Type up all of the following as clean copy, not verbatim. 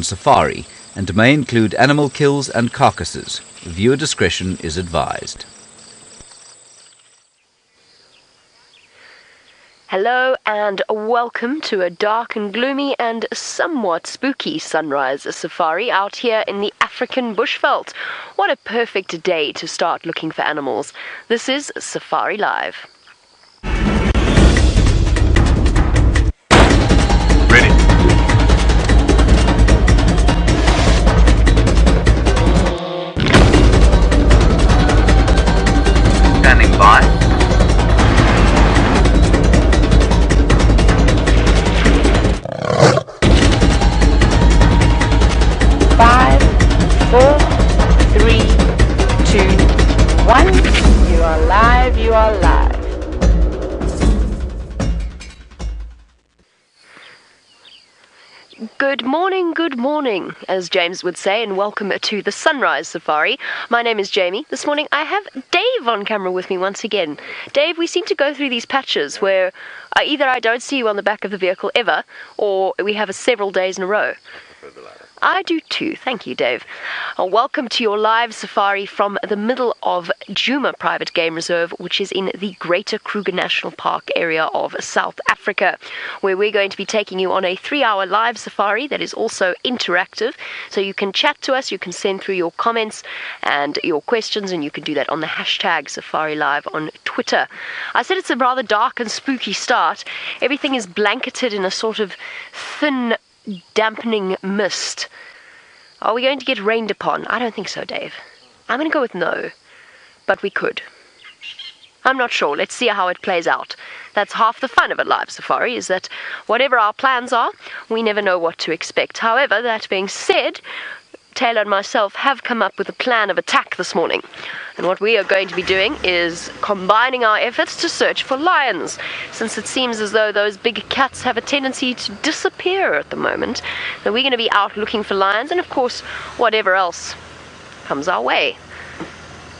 safari and may include animal kills and carcasses. Viewer discretion is advised. Hello and welcome to a dark and gloomy and somewhat spooky sunrise safari out here in the African bushveld. What a perfect day to start looking for animals. This is Safari Live. Ready. Standing by. 5, 4, 3, 2, 1. You are live, you are live. Good morning, as James would say, and welcome to the Sunrise Safari. My name is Jamie. This morning I have Dave on camera with me once again. Dave, we seem to go through these patches where either I don't see you on the back of the vehicle ever, or we have several days in a row. I do too. Thank you, Dave. Welcome to your live safari from the middle of Djuma Private Game Reserve, which is in the Greater Kruger National Park area of South Africa, where we're going to be taking you on a 3-hour live safari that is also interactive. So you can chat to us, you can send through your comments and your questions, and you can do that on the hashtag Safari Live on Twitter. I said it's a rather dark and spooky start. Everything is blanketed in a sort of thin dampening mist. Are we going to get rained upon? I don't think so, Dave. I'm going to go with no, but we could. I'm not sure. Let's see how it plays out. That's half the fun of a live safari, is that whatever our plans are, we never know what to expect. However, that being said, Taylor and myself have come up with a plan of attack this morning. And what we are going to be doing is combining our efforts to search for lions, since it seems as though those big cats have a tendency to disappear at the moment. So we're going to be out looking for lions, and of course, whatever else comes our way.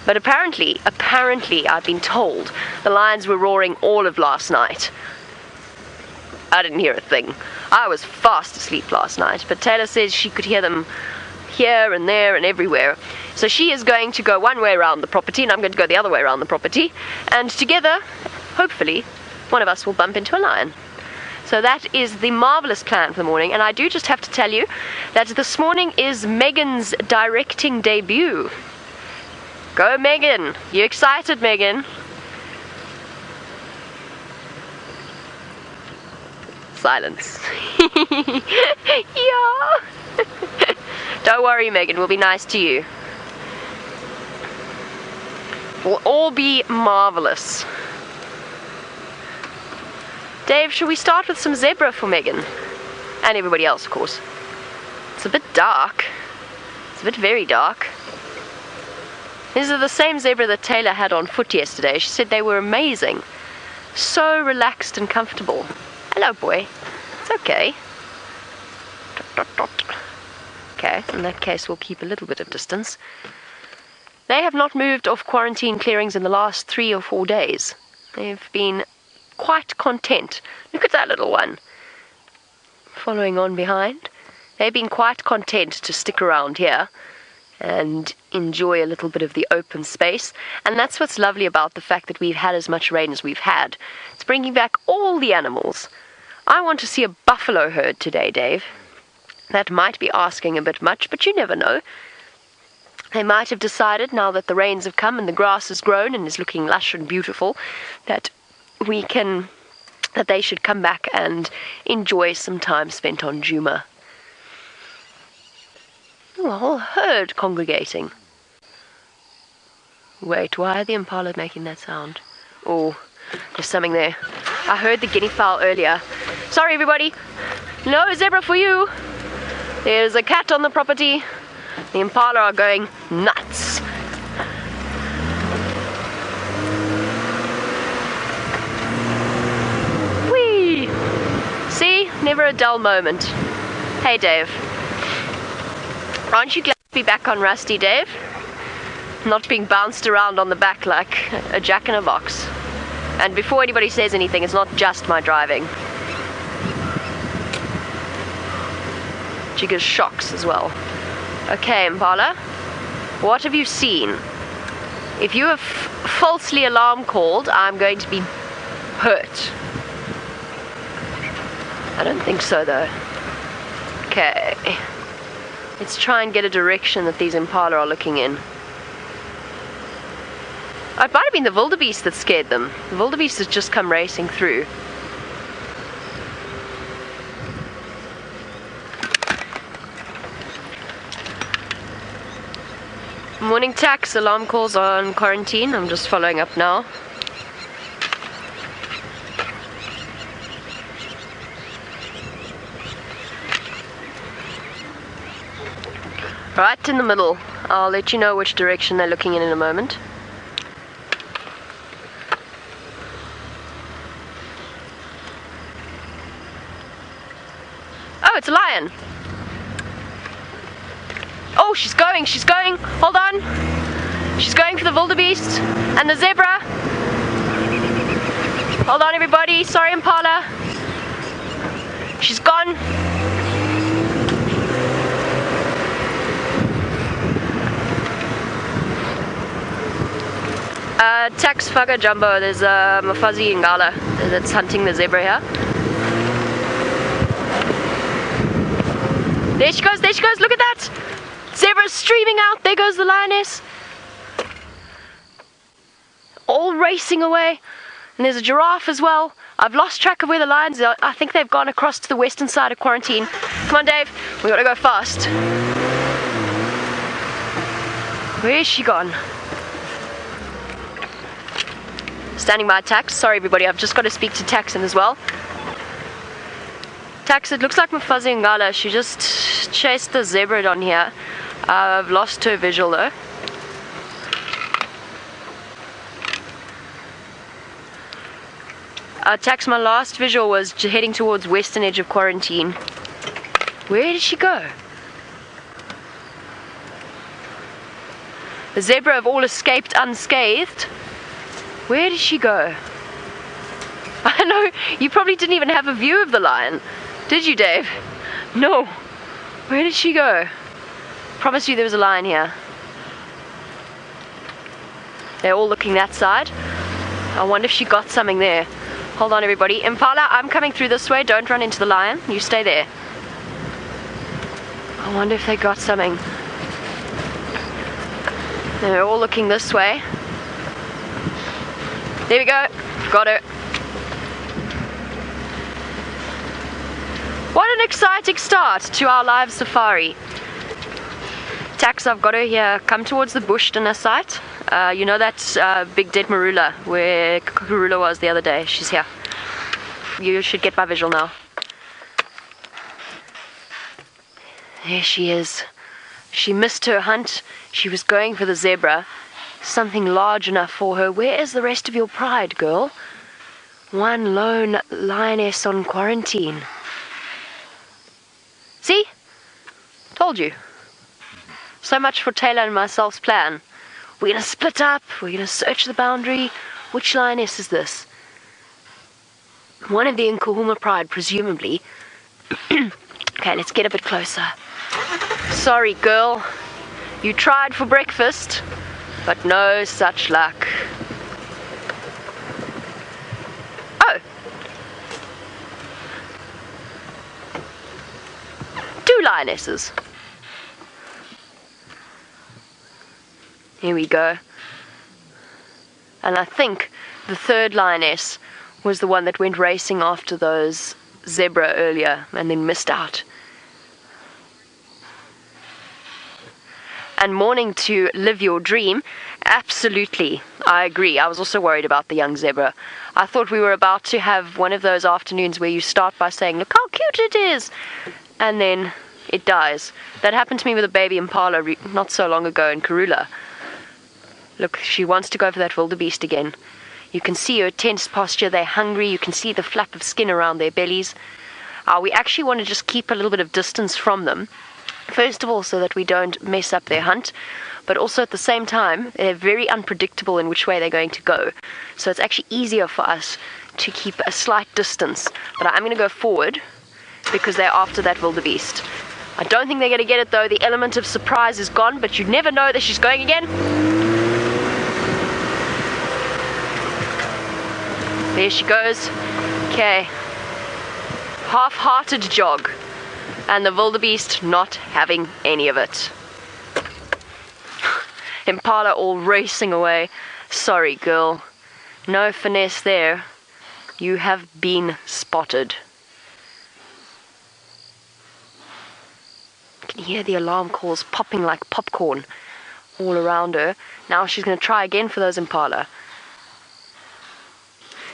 But apparently, I've been told, the lions were roaring all of last night. I didn't hear a thing. I was fast asleep last night, but Taylor says she could hear them here and there and everywhere. So she is going to go one way around the property, and I'm going to go the other way around the property, and together, hopefully, one of us will bump into a lion. So that is the marvellous plan for the morning. And I do just have to tell you that this morning is Megan's directing debut. Go Megan! You excited, Megan? Silence. Yeah. Don't worry, Megan, we'll be nice to you. We'll all be marvellous. Dave, should we start with some zebra for Megan? And everybody else, of course. It's a bit dark. It's a bit very dark. These are the same zebra that Taylor had on foot yesterday. She said they were amazing. So relaxed and comfortable. Hello, boy. It's okay. Dot, dot, dot. Okay, in that case we'll keep a little bit of distance. They have not moved off quarantine clearings in the last 3 or 4 days. They've been quite content. Look at that little one. Following on behind. They've been quite content to stick around here and enjoy a little bit of the open space. And that's what's lovely about the fact that we've had as much rain as we've had. It's bringing back all the animals. I want to see a buffalo herd today, Dave. That might be asking a bit much, but you never know. They might have decided, now that the rains have come and the grass has grown and is looking lush and beautiful, that they should come back and enjoy some time spent on Djuma. Oh, a whole herd congregating. Wait, why are the impala making that sound? Oh, there's something there. I heard the guinea fowl earlier. Sorry, everybody. No zebra for you. There's a cat on the property. The impala are going nuts. Whee! See? Never a dull moment. Hey, Dave. Aren't you glad to be back on Rusty, Dave? Not being bounced around on the back like a jack-in-a-box. And before anybody says anything, it's not just my driving. She gives shocks as well. Okay, Impala, what have you seen? If you have falsely alarm called, I'm going to be hurt. I don't think so though. Okay. Let's try and get a direction that these impala are looking in. Oh, it might have been the wildebeest that scared them. The wildebeest has just come racing through. Morning tax, alarm calls on quarantine. I'm just following up now. Right in the middle. I'll let you know which direction they're looking in a moment. Oh, it's a lion. Oh, she's going. Hold on. She's going for the wildebeest and the zebra. Hold on, everybody. Sorry, Impala. She's gone. Tax Faga Jumbo, there's a Mufuzzy Ngala that's hunting the zebra here. There she goes, look at that! Zebra's streaming out, there goes the lioness. All racing away. And there's a giraffe as well. I've lost track of where the lions are. I think they've gone across to the western side of quarantine. Come on, Dave, we gotta go fast. Where is she gone? Standing by Tax. Sorry everybody, I've just got to speak to Taxon as well. Tax, it looks like Mufuzzy Ngala. She just chased the zebra on here. I've lost her visual though. Tax, my last visual was heading towards western edge of quarantine. Where did she go? The zebra have all escaped unscathed. Where did she go? I know, you probably didn't even have a view of the lion. Did you, Dave? No. Where did she go? Promise you there was a lion here. They're all looking that side. I wonder if she got something there. Hold on, everybody. Impala, I'm coming through this way. Don't run into the lion. You stay there. I wonder if they got something. They're all looking this way. There we go. Got her. What an exciting start to our live safari. Tax, I've got her here. Come towards the bush dinner site. You know that big dead marula where Karula was the other day? She's here. You should get my visual now. There she is. She missed her hunt. She was going for the zebra. Something large enough for her. Where is the rest of your pride, girl? One lone lioness on quarantine. See? Told you. So much for Taylor and myself's plan. We're going to split up. We're going to search the boundary. Which lioness is this? One of the Nkuhuma pride, presumably. Okay, let's get a bit closer. Sorry, girl. You tried for breakfast, but no such luck. Oh. 2 lionesses. Here we go. And I think the 3rd lioness was the one that went racing after those zebra earlier and then missed out. And morning to live your dream. Absolutely, I agree. I was also worried about the young zebra. I thought we were about to have one of those afternoons where you start by saying, look how cute it is, and then it dies. That happened to me with a baby impala not so long ago in Karula. Look, she wants to go for that wildebeest again. You can see her tense posture. They're hungry. You can see the flap of skin around their bellies. We actually want to just keep a little bit of distance from them. First of all, so that we don't mess up their hunt, but also at the same time, they're very unpredictable in which way they're going to go. So it's actually easier for us to keep a slight distance. But I'm going to go forward because they're after that wildebeest. I don't think they're going to get it though. The element of surprise is gone, but you never know that she's going again. There she goes. Okay. Half-hearted jog. And the wildebeest not having any of it. Impala all racing away. Sorry, girl. No finesse there. You have been spotted. You can hear the alarm calls popping like popcorn all around her. Now she's going to try again for those impala.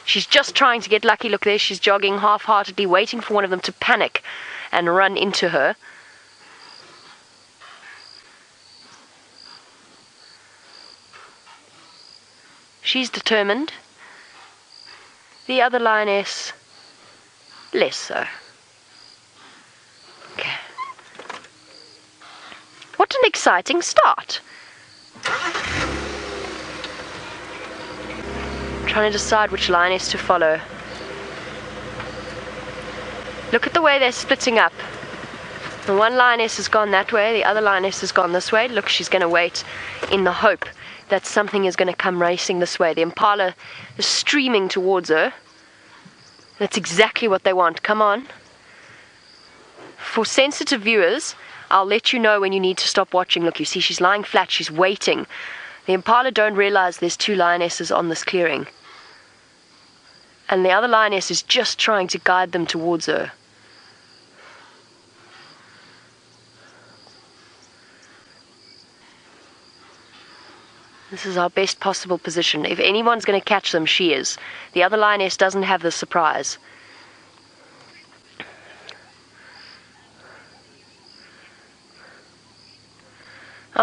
She's just trying to get lucky. Look there, she's jogging half-heartedly, waiting for one of them to panic and run into her. She's determined. The other lioness, less so. Okay. What an exciting start. Trying to decide which lioness to follow. Look at the way they're splitting up. The one lioness has gone that way, the other lioness has gone this way. Look, she's going to wait in the hope that something is going to come racing this way. The impala is streaming towards her. That's exactly what they want. Come on. For sensitive viewers, I'll let you know when you need to stop watching. Look, you see she's lying flat, she's waiting. The impala don't realize there's two lionesses on this clearing. And the other lioness is just trying to guide them towards her. This is our best possible position. If anyone's going to catch them, she is. The other lioness doesn't have the surprise.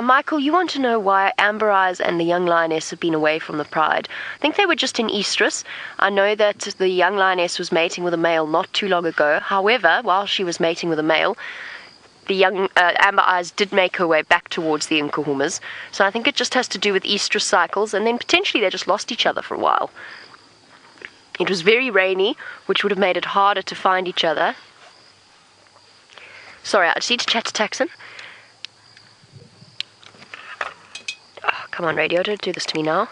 Michael, you want to know why Amber Eyes and the young lioness have been away from the pride? I think they were just in estrus. I know that the young lioness was mating with a male not too long ago. However, while she was mating with a male, the young Amber Eyes did make her way back towards the Nkuhumas. So I think it just has to do with estrus cycles, and then potentially they just lost each other for a while. It was very rainy, which would have made it harder to find each other. Sorry, I just need to chat to Taxon. Oh, come on, radio, don't do this to me now.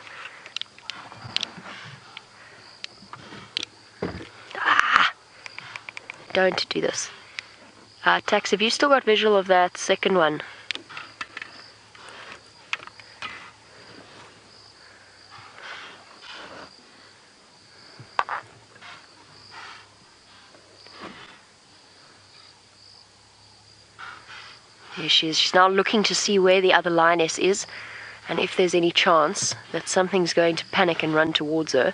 Don't do this. Tax, have you still got visual of that second one? Here she is. She's now looking to see where the other lioness is, and if there's any chance that something's going to panic and run towards her.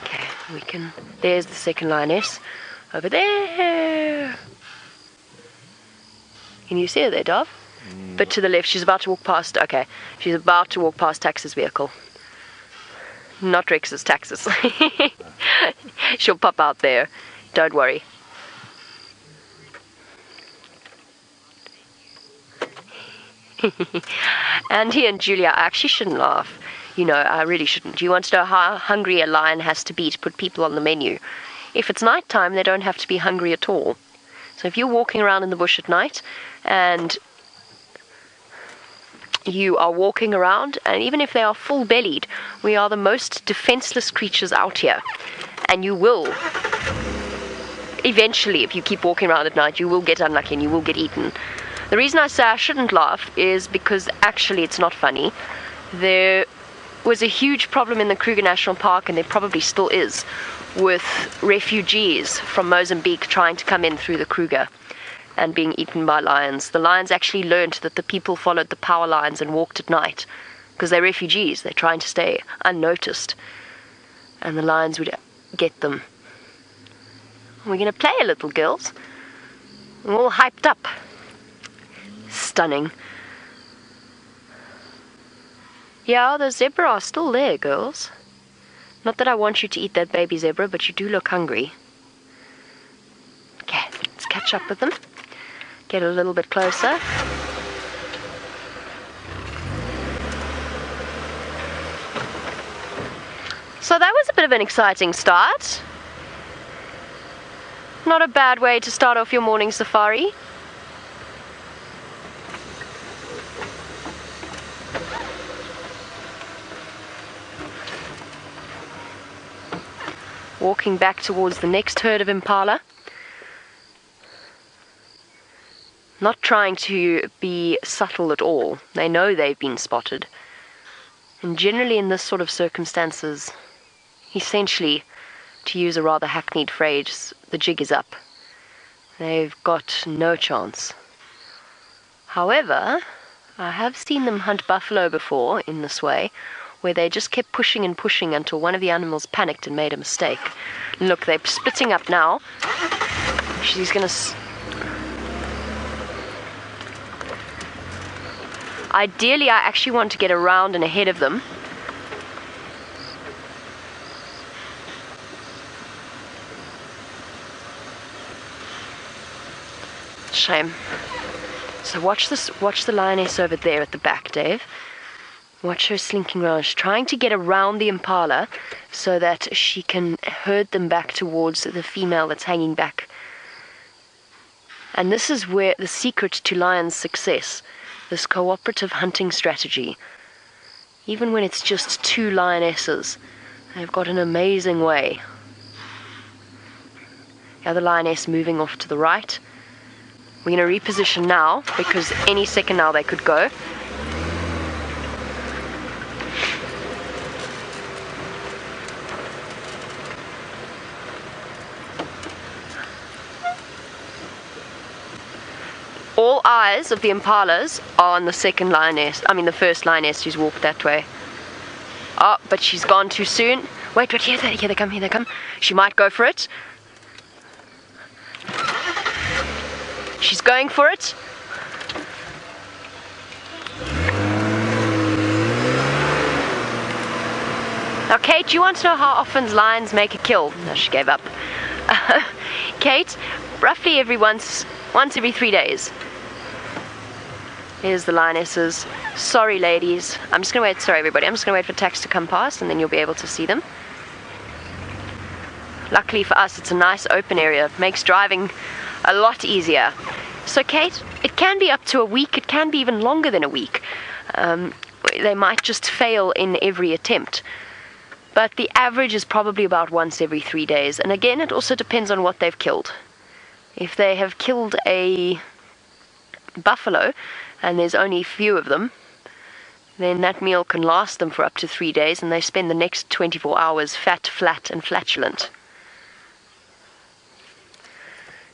Okay, we can... There's the second lioness. Over there! Can you see her there, Dov? But to the left, she's about to walk past... Okay, she's about to walk past Tax's vehicle. Not Rex's, Tax's. She'll pop out there. Don't worry. Andy and Julia, I actually shouldn't laugh. You know, I really shouldn't. Do you want to know how hungry a lion has to be to put people on the menu? If it's night time, they don't have to be hungry at all. So if you're walking around in the bush at night and you are walking around, and even if they are full-bellied, we are the most defenseless creatures out here. And you will, eventually, if you keep walking around at night, you will get unlucky and you will get eaten. The reason I say I shouldn't laugh is because actually it's not funny. There was a huge problem in the Kruger National Park, and there probably still is, with refugees from Mozambique trying to come in through the Kruger and being eaten by lions. The lions actually learned that the people followed the power lines and walked at night because they're refugees. They're trying to stay unnoticed, and the lions would get them. We're going to play a little, girls. We're all hyped up. Stunning. Yeah, the zebra are still there, girls. Not that I want you to eat that baby zebra, but you do look hungry. Okay, let's catch up with them. Get a little bit closer. So that was a bit of an exciting start. Not a bad way to start off your morning safari. Walking back towards the next herd of impala. Not trying to be subtle at all. They know they've been spotted. And generally in this sort of circumstances, essentially, to use a rather hackneyed phrase, the jig is up. They've got no chance. However, I have seen them hunt buffalo before in this way, where they just kept pushing and pushing until one of the animals panicked and made a mistake. Look, they're splitting up now. She's gonna... Ideally, I actually want to get around and ahead of them. Shame. So watch the lioness over there at the back, Dave. Watch her slinking around. She's trying to get around the impala so that she can herd them back towards the female that's hanging back. And this is where the secret to lions' success, this cooperative hunting strategy. Even when it's just two lionesses, they've got an amazing way. The other lioness moving off to the right. We're going to reposition now, because any second now they could go. All eyes of the impalas are on the the first lioness who's walked that way. Oh, but she's gone too soon. Wait, here they come. She might go for it. She's going for it. Now, Kate, do you want to know how often lions make a kill? No, she gave up. Kate, roughly once every 3 days. Here's the lionesses. Sorry, ladies. Sorry, everybody. I'm just going to wait for tax to come past, and then you'll be able to see them. Luckily for us, it's a nice open area. It makes driving a lot easier. So, Kate, it can be up to a week. It can be even longer than a week. They might just fail in every attempt. But the average is probably about once every 3 days. And again, it also depends on what they've killed. If they have killed a buffalo, and there's only a few of them, then that meal can last them for up to 3 days, and they spend the next 24 hours fat, flat, and flatulent.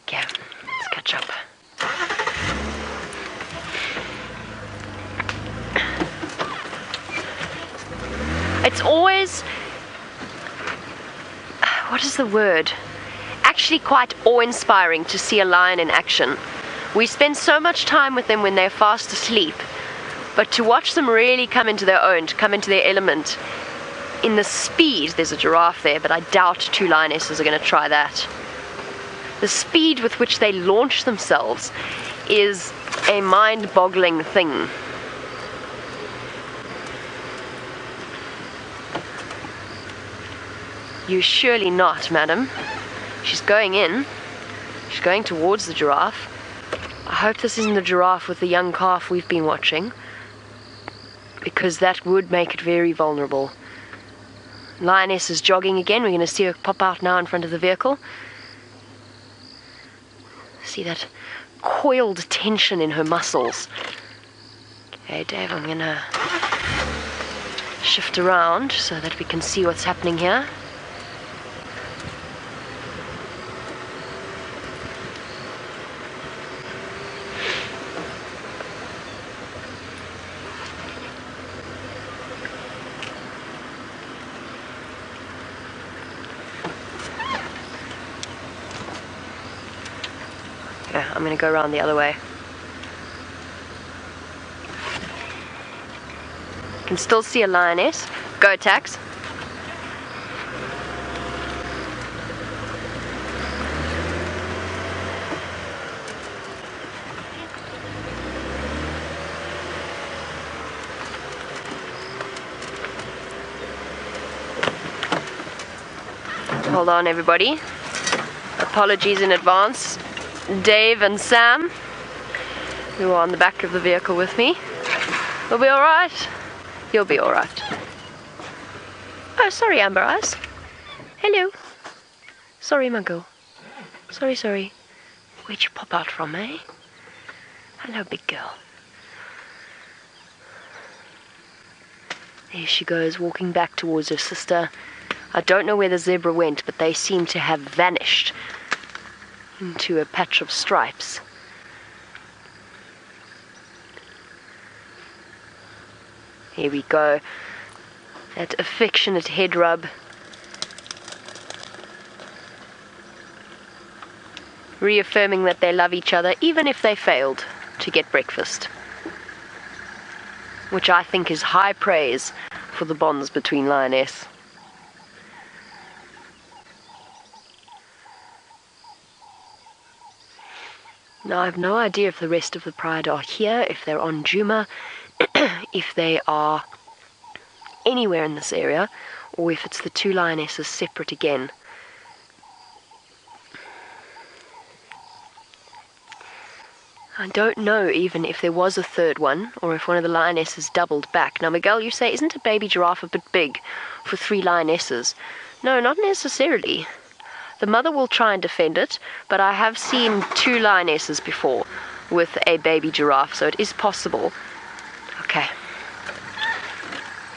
Okay, let's catch up. It's always, what is the word? Actually quite awe-inspiring to see a lion in action. We spend so much time with them when they're fast asleep, but to watch them really come into their own, to come into their element, in the speed, there's a giraffe there, but I doubt two lionesses are going to try that. The speed with which they launch themselves is a mind-boggling thing. You surely not, madam. She's going in. She's going towards the giraffe. I hope this isn't the giraffe with the young calf we've been watching, because that would make it very vulnerable. Lioness is jogging again. We're going to see her pop out now in front of the vehicle. See that coiled tension in her muscles. Okay, Dave, I'm going to shift around so that we can see what's happening here. I'm going to go around the other way. You can still see a lioness. Go, Tax. Hold on, everybody. Apologies in advance. Dave and Sam, who are on the back of the vehicle with me. We'll be alright. You'll be alright. Oh, sorry, Amber Eyes. Hello. Sorry, my girl. Sorry. Where'd you pop out from, eh? Hello, big girl. There she goes, walking back towards her sister. I don't know where the zebra went, but they seem to have vanished into a patch of stripes. Here we go. That affectionate head rub. Reaffirming that they love each other, even if they failed to get breakfast. Which I think is high praise for the bonds between lioness. Now, I have no idea if the rest of the pride are here, if they're on Djuma, if they are anywhere in this area, or if it's the two lionesses separate again. I don't know even if there was a third one, or if one of the lionesses doubled back. Now, Miguel, you say, isn't a baby giraffe a bit big for 3 lionesses? No, not necessarily. The mother will try and defend it, but I have seen 2 lionesses before with a baby giraffe, so it is possible. Okay,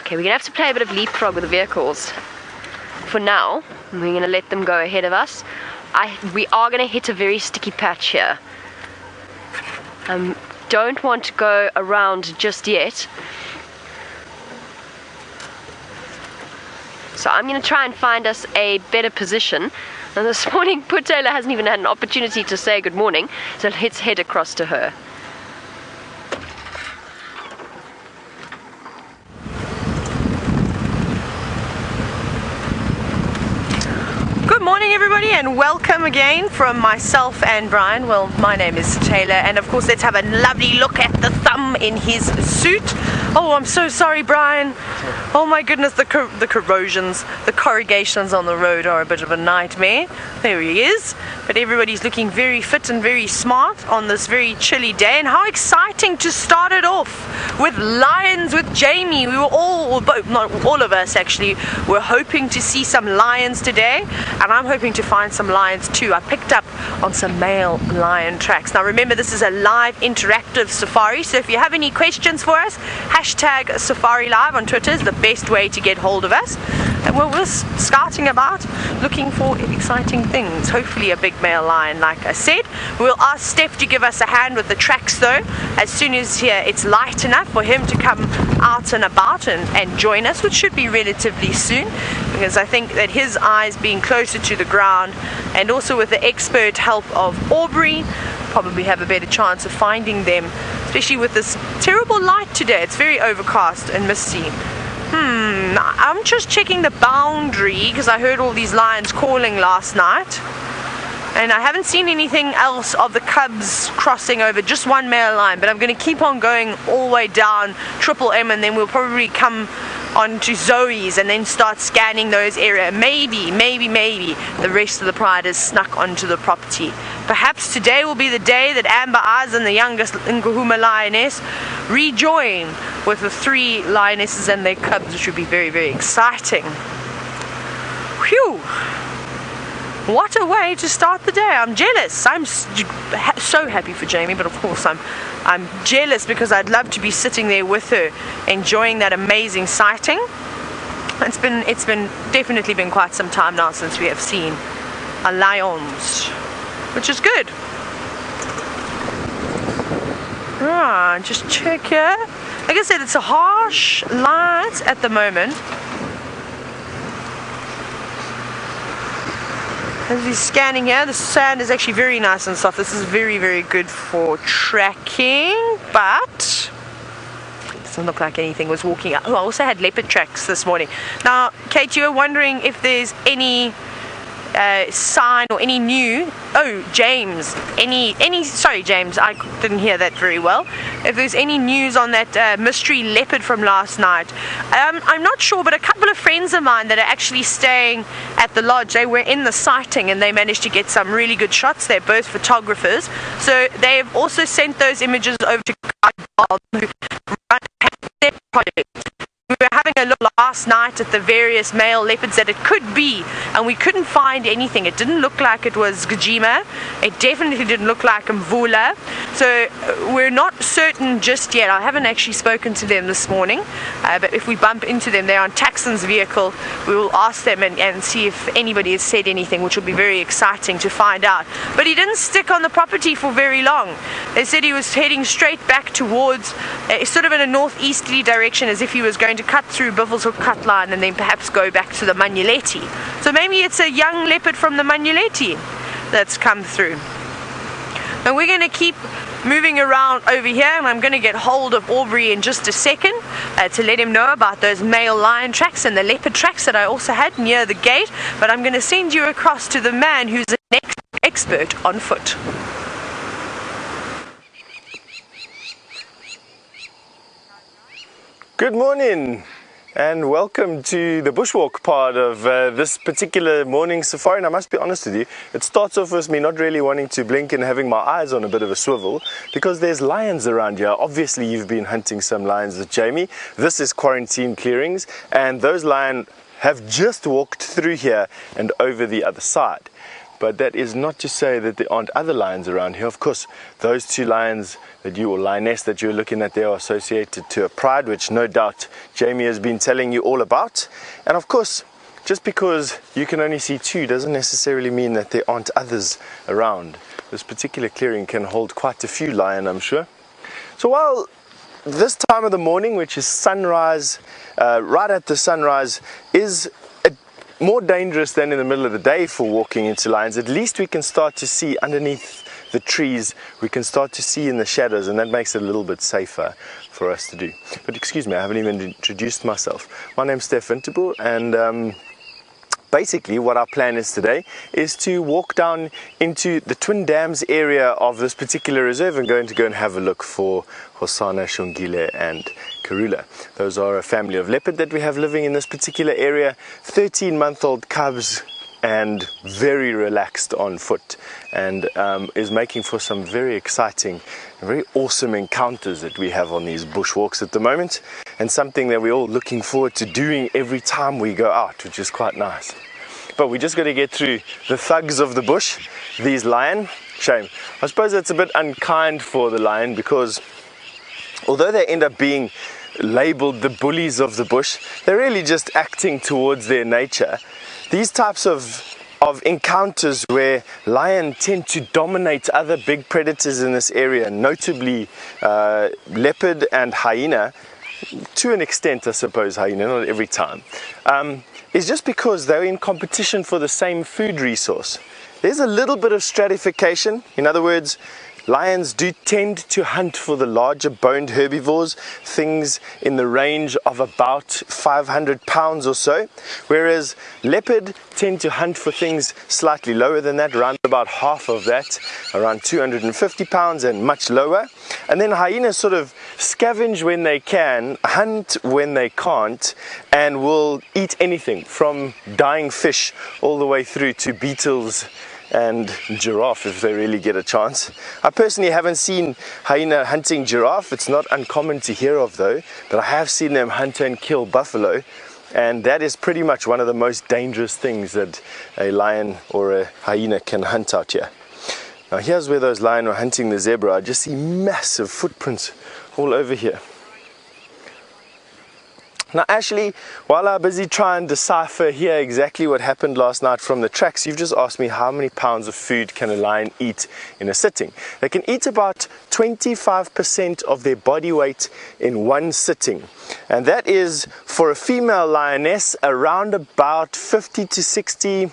we're going to have to play a bit of leapfrog with the vehicles. For now, we're going to let them go ahead of us. We are going to hit a very sticky patch here. Don't want to go around just yet. So I'm going to try and find us a better position. And this morning, Putela hasn't even had an opportunity to say good morning, so let's head across to her. Good morning, everybody, and welcome again from myself and Brian. Well, my name is Taylor, and of course let's have a lovely look at the thumb in his suit. Oh, I'm so sorry, Brian. Oh my goodness, the corrosions, the corrugations on the road are a bit of a nightmare. There he is. But everybody's looking very fit and very smart on this very chilly day, and how exciting to start it off with lions with Jamie. We were all, not all of us actually, were hoping to see some lions today, and I'm hoping to find some lions too. I picked up on some male lion tracks. Now remember, this is a live interactive safari, so if you have any questions for us, hashtag Safari Live on Twitter is the best way to get hold of us. And we're scouting about looking for exciting things, hopefully a big male lion, like I said. We'll ask Stef to give us a hand with the tracks though, as soon as it's light enough for him to come out and about and join us, which should be relatively soon, because I think that his eyes being closer to the ground, and also with the expert help of Aubrey, probably have a better chance of finding them, especially with this terrible light today. It's very overcast and misty. I'm just checking the boundary because I heard all these lions calling last night, and I haven't seen anything else of the cubs crossing over, just one male lion. But I'm going to keep on going all the way down Triple M, and then we'll probably come on to Zoe's and then start scanning those areas. Maybe the rest of the pride has snuck onto the property. Perhaps today will be the day that Amber Eyes and the youngest Nkuhuma lioness rejoin with the 3 lionesses and their cubs, which would be very, very exciting. Whew! What a way to start the day. I'm jealous. I'm so happy for Jamie, but of course I'm jealous because I'd love to be sitting there with her, enjoying that amazing sighting. It's been definitely been quite some time now since we have seen a lions, which is good. Right, just check here. Like I said, it's a harsh light at the moment. As we're scanning here, the sand is actually very nice and soft. This is very, very good for tracking, but it doesn't look like anything was walking out. Oh, I also had leopard tracks this morning. Now, Kate, you were wondering if there's any sign or any new, James, sorry James, I didn't hear that very well, if there's any news on that mystery leopard from last night. I'm not sure, but a couple of friends of mine that are actually staying at the lodge, they were in the sighting and they managed to get some really good shots. They're both photographers, so they've also sent those images over to Bob, who runs their project. We were having a look last night at the various male leopards that it could be, and we couldn't find anything. It didn't look like it was Djuma. It definitely didn't look like Mvula. So we're not certain just yet. I haven't actually spoken to them this morning, but if we bump into them, they're on Taxon's vehicle, we will ask them and see if anybody has said anything, which will be very exciting to find out. But he didn't stick on the property for very long. They said he was heading straight back towards, sort of in a northeasterly direction, as if he was going to cut through Buffelshoek cut line and then perhaps go back to the Manuleti. So maybe it's a young leopard from the Manuleti that's come through. And we're going to keep moving around over here, and I'm going to get hold of Aubrey in just a second to let him know about those male lion tracks and the leopard tracks that I also had near the gate. But I'm going to send you across to the man who's an expert on foot. Good morning and welcome to the bushwalk part of this particular morning safari. And I must be honest with you, it starts off with me not really wanting to blink and having my eyes on a bit of a swivel because there's lions around here. Obviously you've been hunting some lions with Jamie. This is quarantine clearings and those lions have just walked through here and over the other side. But that is not to say that there aren't other lions around here. Of course, those two lions or lioness that you're looking at there are associated to a pride, which no doubt Jamie has been telling you all about. And of course, just because you can only see two doesn't necessarily mean that there aren't others around. This particular clearing can hold quite a few lion, I'm sure. So while this time of the morning, which is sunrise, right at the sunrise, is more dangerous than in the middle of the day for walking into lions, at least we can start to see underneath the trees, we can start to see in the shadows, and that makes it a little bit safer for us to do. But excuse me, I haven't even introduced myself. My name's Stef, and basically what our plan is today is to walk down into the Twin Dams area of this particular reserve and go and have a look for Hosana, Xongile and Karula. Those are a family of leopard that we have living in this particular area, 13-month-old cubs and very relaxed on foot, and is making for some very exciting, very awesome encounters that we have on these bushwalks at the moment, and something that we're all looking forward to doing every time we go out, which is quite nice. But we just got to get through the thugs of the bush, these lion. Shame. I suppose that's a bit unkind for the lion, because although they end up being labeled the bullies of the bush, they're really just acting towards their nature. These types of encounters where lion tend to dominate other big predators in this area, notably leopard and hyena, to an extent I suppose hyena, not every time, is just because they're in competition for the same food resource. There's a little bit of stratification. In other words, lions do tend to hunt for the larger boned herbivores, things in the range of about 500 pounds or so, whereas leopard tend to hunt for things slightly lower than that, around about half of that, around 250 pounds and much lower. And then hyenas sort of scavenge when they can, hunt when they can't, and will eat anything from dying fish all the way through to beetles and giraffe if they really get a chance. I personally haven't seen hyena hunting giraffe. It's not uncommon to hear of though, but I have seen them hunt and kill buffalo, and that is pretty much one of the most dangerous things that a lion or a hyena can hunt out here. Now here's where those lions are hunting the zebra. I just see massive footprints all over here. Now actually, while I'm busy trying to decipher here exactly what happened last night from the tracks, you've just asked me how many pounds of food can a lion eat in a sitting. They can eat about 25% of their body weight in one sitting, and that is for a female lioness around about 50 to 60,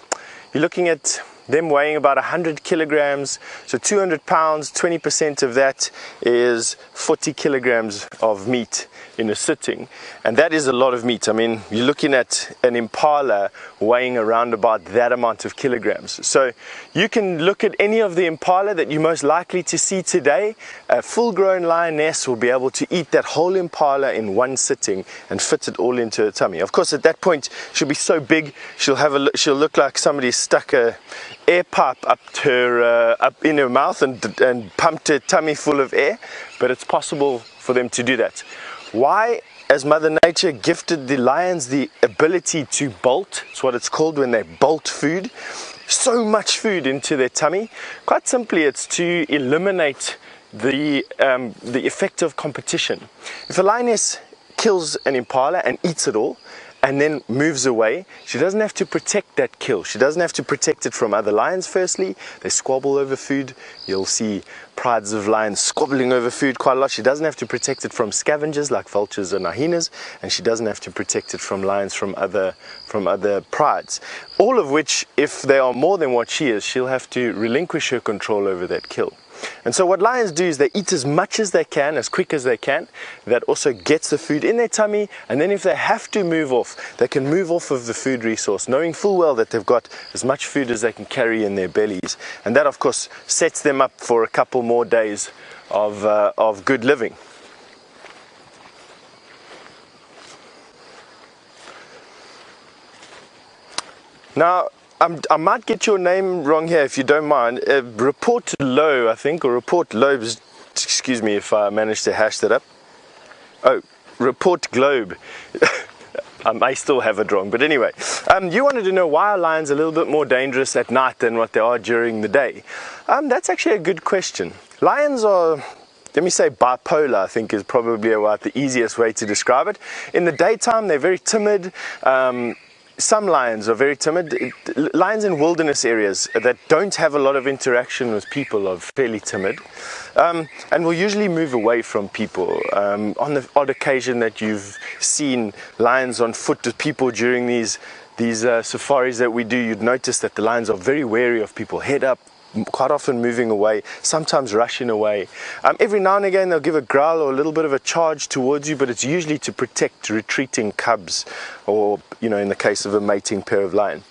you're looking at them weighing about 100 kilograms, so 200 pounds, 20% of that is 40 kilograms of meat in a sitting, and that is a lot of meat. I mean, you're looking at an impala weighing around about that amount of kilograms. So you can look at any of the impala that you're most likely to see today. A full-grown lioness will be able to eat that whole impala in one sitting and fit it all into her tummy. Of course, at that point she'll be so big she'll look like somebody stuck a air pipe up in her mouth and pumped her tummy full of air, but it's possible for them to do that. Why? As Mother Nature gifted the lions the ability to bolt, it's what it's called when they bolt food, so much food into their tummy. Quite simply, it's to eliminate the effect of competition. If a lioness kills an impala and eats it all, and then moves away, she doesn't have to protect that kill. She doesn't have to protect it from other lions. Firstly, they squabble over food. You'll see prides of lions squabbling over food quite a lot. She doesn't have to protect it from scavengers like vultures and hyenas, and she doesn't have to protect it from lions from other prides. All of which, if they are more than what she is, she'll have to relinquish her control over that kill. And so what lions do is they eat as much as they can, as quick as they can. That also gets the food in their tummy, and then if they have to move off, they can move off of the food resource, knowing full well that they've got as much food as they can carry in their bellies. And that, of course, sets them up for a couple more days of good living. Now, I might get your name wrong here if you don't mind. Report Low, I think, or Report Lobes, excuse me if I managed to hash that up. Oh, Report Globe. I may still have it wrong, but anyway. You wanted to know why are lions a little bit more dangerous at night than what they are during the day? That's actually a good question. Lions are, let me say, bipolar, I think is probably about the easiest way to describe it. In the daytime, they're very timid. Some lions are very timid. Lions in wilderness areas that don't have a lot of interaction with people are fairly timid, and will usually move away from people. On the odd occasion that you've seen lions on foot with people during these safaris that we do, you'd notice that the lions are very wary of people, head up, quite often moving away, sometimes rushing away. Every now and again they'll give a growl or a little bit of a charge towards you, but it's usually to protect retreating cubs, or, you know, in the case of a mating pair of lion.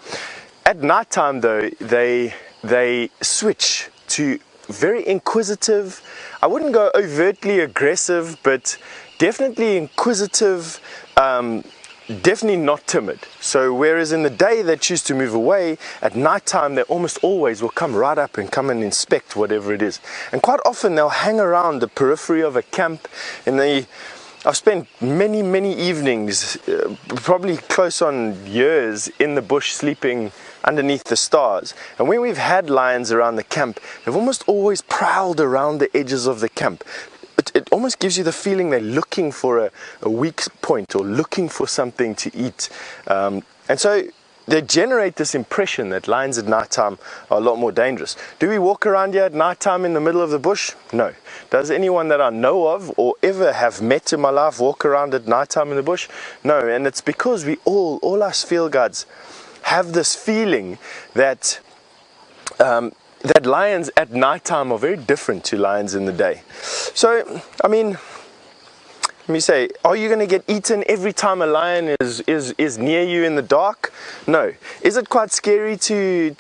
At night time though, they switch to very inquisitive. I wouldn't go overtly aggressive, but definitely inquisitive, definitely not timid. So whereas in the day they choose to move away, at night time they almost always will come right up and come and inspect whatever it is. And quite often they'll hang around the periphery of a camp. I've spent many evenings, probably close on years, in the bush sleeping underneath the stars. And when we've had lions around the camp, they've almost always prowled around the edges of the camp. It almost gives you the feeling they're looking for a weak point, or looking for something to eat. And so they generate this impression that lions at night time are a lot more dangerous. Do we walk around here at night time in the middle of the bush? No. Does anyone that I know of or ever have met in my life walk around at night time in the bush? No. And it's because we all us field guides have this feeling that that lions at night time are very different to lions in the day. So, I mean, let me say, are you going to get eaten every time a lion is near you in the dark? No. Is it quite scary to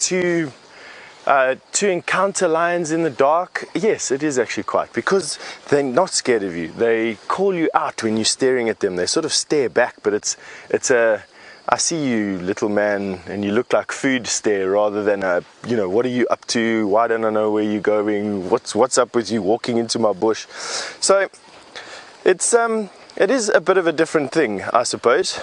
encounter lions in the dark? Yes, it is actually quite, because they're not scared of you. They call you out when you're staring at them. They sort of stare back, but it's a I see you, little man, and you look like food stare, rather than a, you know, what are you up to? Why don't I know where you're going? What's up with you walking into my bush? So it is a bit of a different thing, I suppose.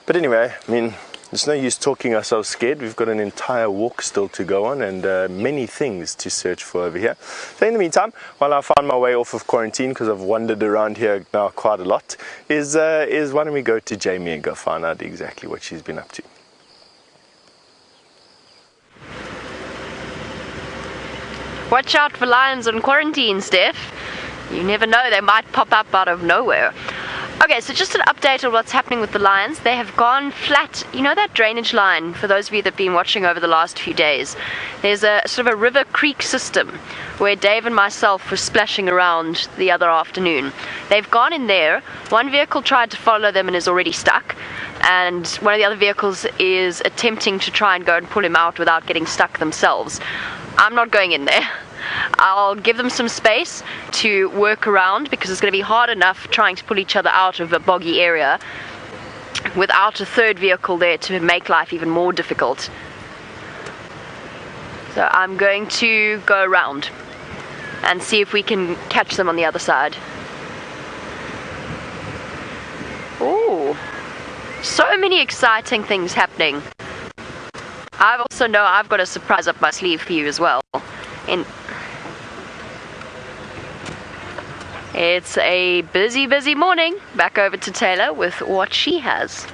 But anyway, I mean, there's no use talking ourselves scared. We've got an entire walk still to go on, and many things to search for over here. So in the meantime, while I find my way off of quarantine, because I've wandered around here now quite a lot, is why don't we go to Jamie and go find out exactly what she's been up to. Watch out for lions on quarantine, Stef. You never know, they might pop up out of nowhere. Okay, so just an update on what's happening with the lions. They have gone flat. You know that drainage line, for those of you that have been watching over the last few days? There's a sort of a river creek system where Dave and myself were splashing around the other afternoon. They've gone in there. One vehicle tried to follow them and is already stuck. And one of the other vehicles is attempting to try and go and pull him out without getting stuck themselves. I'm not going in there. I'll give them some space to work around because it's going to be hard enough trying to pull each other out of a boggy area without a third vehicle there to make life even more difficult. So I'm going to go around and see if we can catch them on the other side. Oh, so many exciting things happening. I also know I've got a surprise up my sleeve for you as well. It's a busy, busy morning. Back over to Taylor with what she has.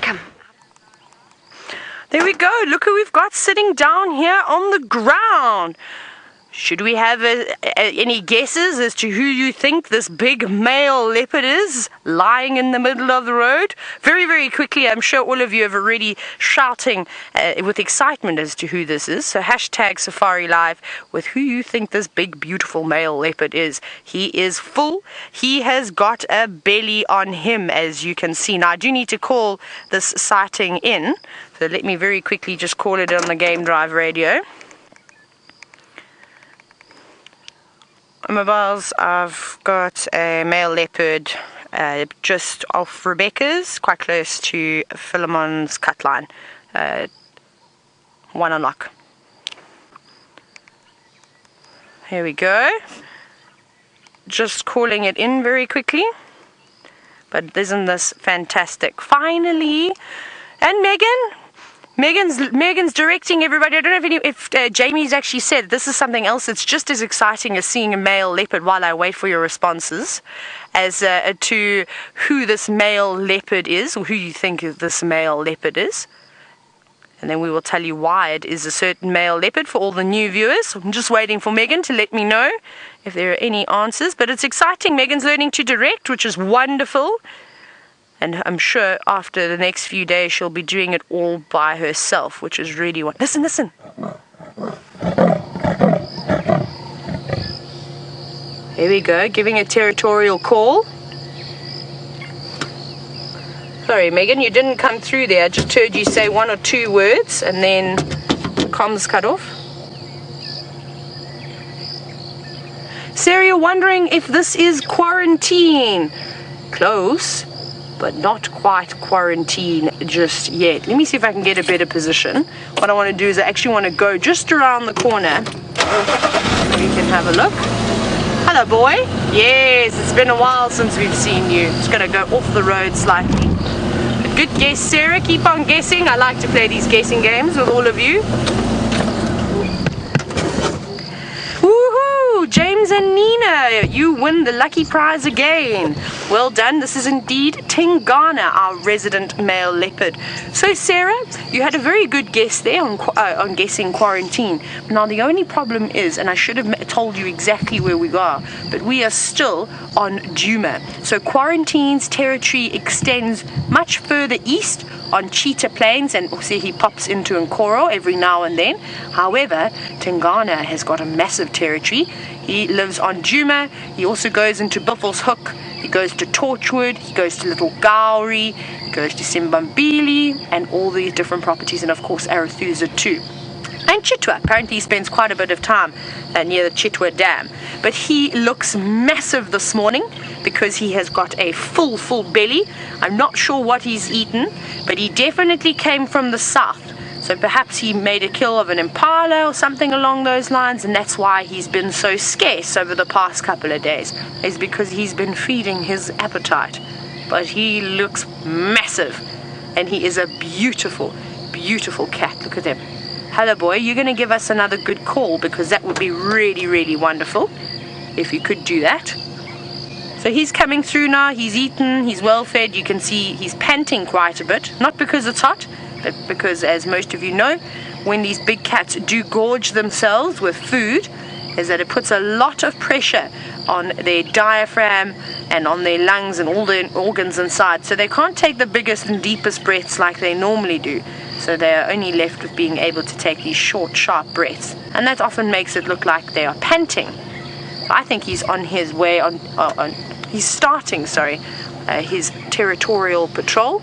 Come. There we go. Look who we've got sitting down here on the ground. Should we have any guesses as to who you think this big male leopard is lying in the middle of the road? Very, very quickly, I'm sure all of you have already shouting with excitement as to who this is. So hashtag Safari Live with who you think this big, beautiful male leopard is. He is full. He has got a belly on him, as you can see. Now, I do need to call this sighting in. So let me very quickly just call it on the Game Drive radio. Mobiles, I've got a male leopard just off Rebecca's, quite close to Philemon's cut line. One unlock. Here we go. Just calling it in very quickly. But isn't this fantastic? Finally! And Megan's directing everybody. I don't know if Jamie's actually said this is something else. It's just as exciting as seeing a male leopard while I wait for your responses as to who this male leopard is or who you think this male leopard is. And then we will tell you why it is a certain male leopard for all the new viewers. I'm just waiting for Megan to let me know if there are any answers. But it's exciting. Megan's learning to direct, which is wonderful. And I'm sure after the next few days she'll be doing it all by herself, which is really wonderful. Listen, listen. Here we go, giving a territorial call. Sorry, Megan, you didn't come through there. I just heard you say one or two words and then the comms cut off. Sarah, you're wondering if this is quarantine. Close, but not quite quarantine just yet. Let me see if I can get a better position. What I want to do is I actually want to go just around the corner. We can have a look. Hello, boy. Yes, it's been a while since we've seen you. Just going to go off the road slightly. A good guess, Sarah. Keep on guessing. I like to play these guessing games with all of you. Woohoo! James and Nina, you win the lucky prize again. Well done. This is indeed Tingana, our resident male leopard. So, Sarah, you had a very good guess there on guessing quarantine. Now, the only problem is, and I should have told you exactly where we are, but we are still on Djuma. So, quarantine's territory extends much further east on Cheetah Plains, and see he pops into Nkoro every now and then. However, Tingana has got a massive territory. He lives on Djuma. He also goes into Buffelshoek. He goes to Torchwood. He goes to Little Gowrie. He goes to Simbambili and all these different properties, and of course Arathusa too. And Chitwa. Apparently he spends quite a bit of time near the Chitwa Dam. But he looks massive this morning because he has got a full belly. I'm not sure what he's eaten, but he definitely came from the south. So perhaps he made a kill of an impala or something along those lines, and that's why he's been so scarce over the past couple of days, is because he's been feeding his appetite. But he looks massive, and he is a beautiful, beautiful cat. Look at him. Hello, boy. You're going to give us another good call, because that would be really, really wonderful if you could do that. So he's coming through now. He's eaten. He's well fed. You can see he's panting quite a bit, not because it's hot, but because, as most of you know, when these big cats do gorge themselves with food, is that it puts a lot of pressure on their diaphragm and on their lungs and all the organs inside. So they can't take the biggest and deepest breaths like they normally do. So they're only left with being able to take these short, sharp breaths. And that often makes it look like they are panting. So I think he's on his way he's starting his territorial patrol.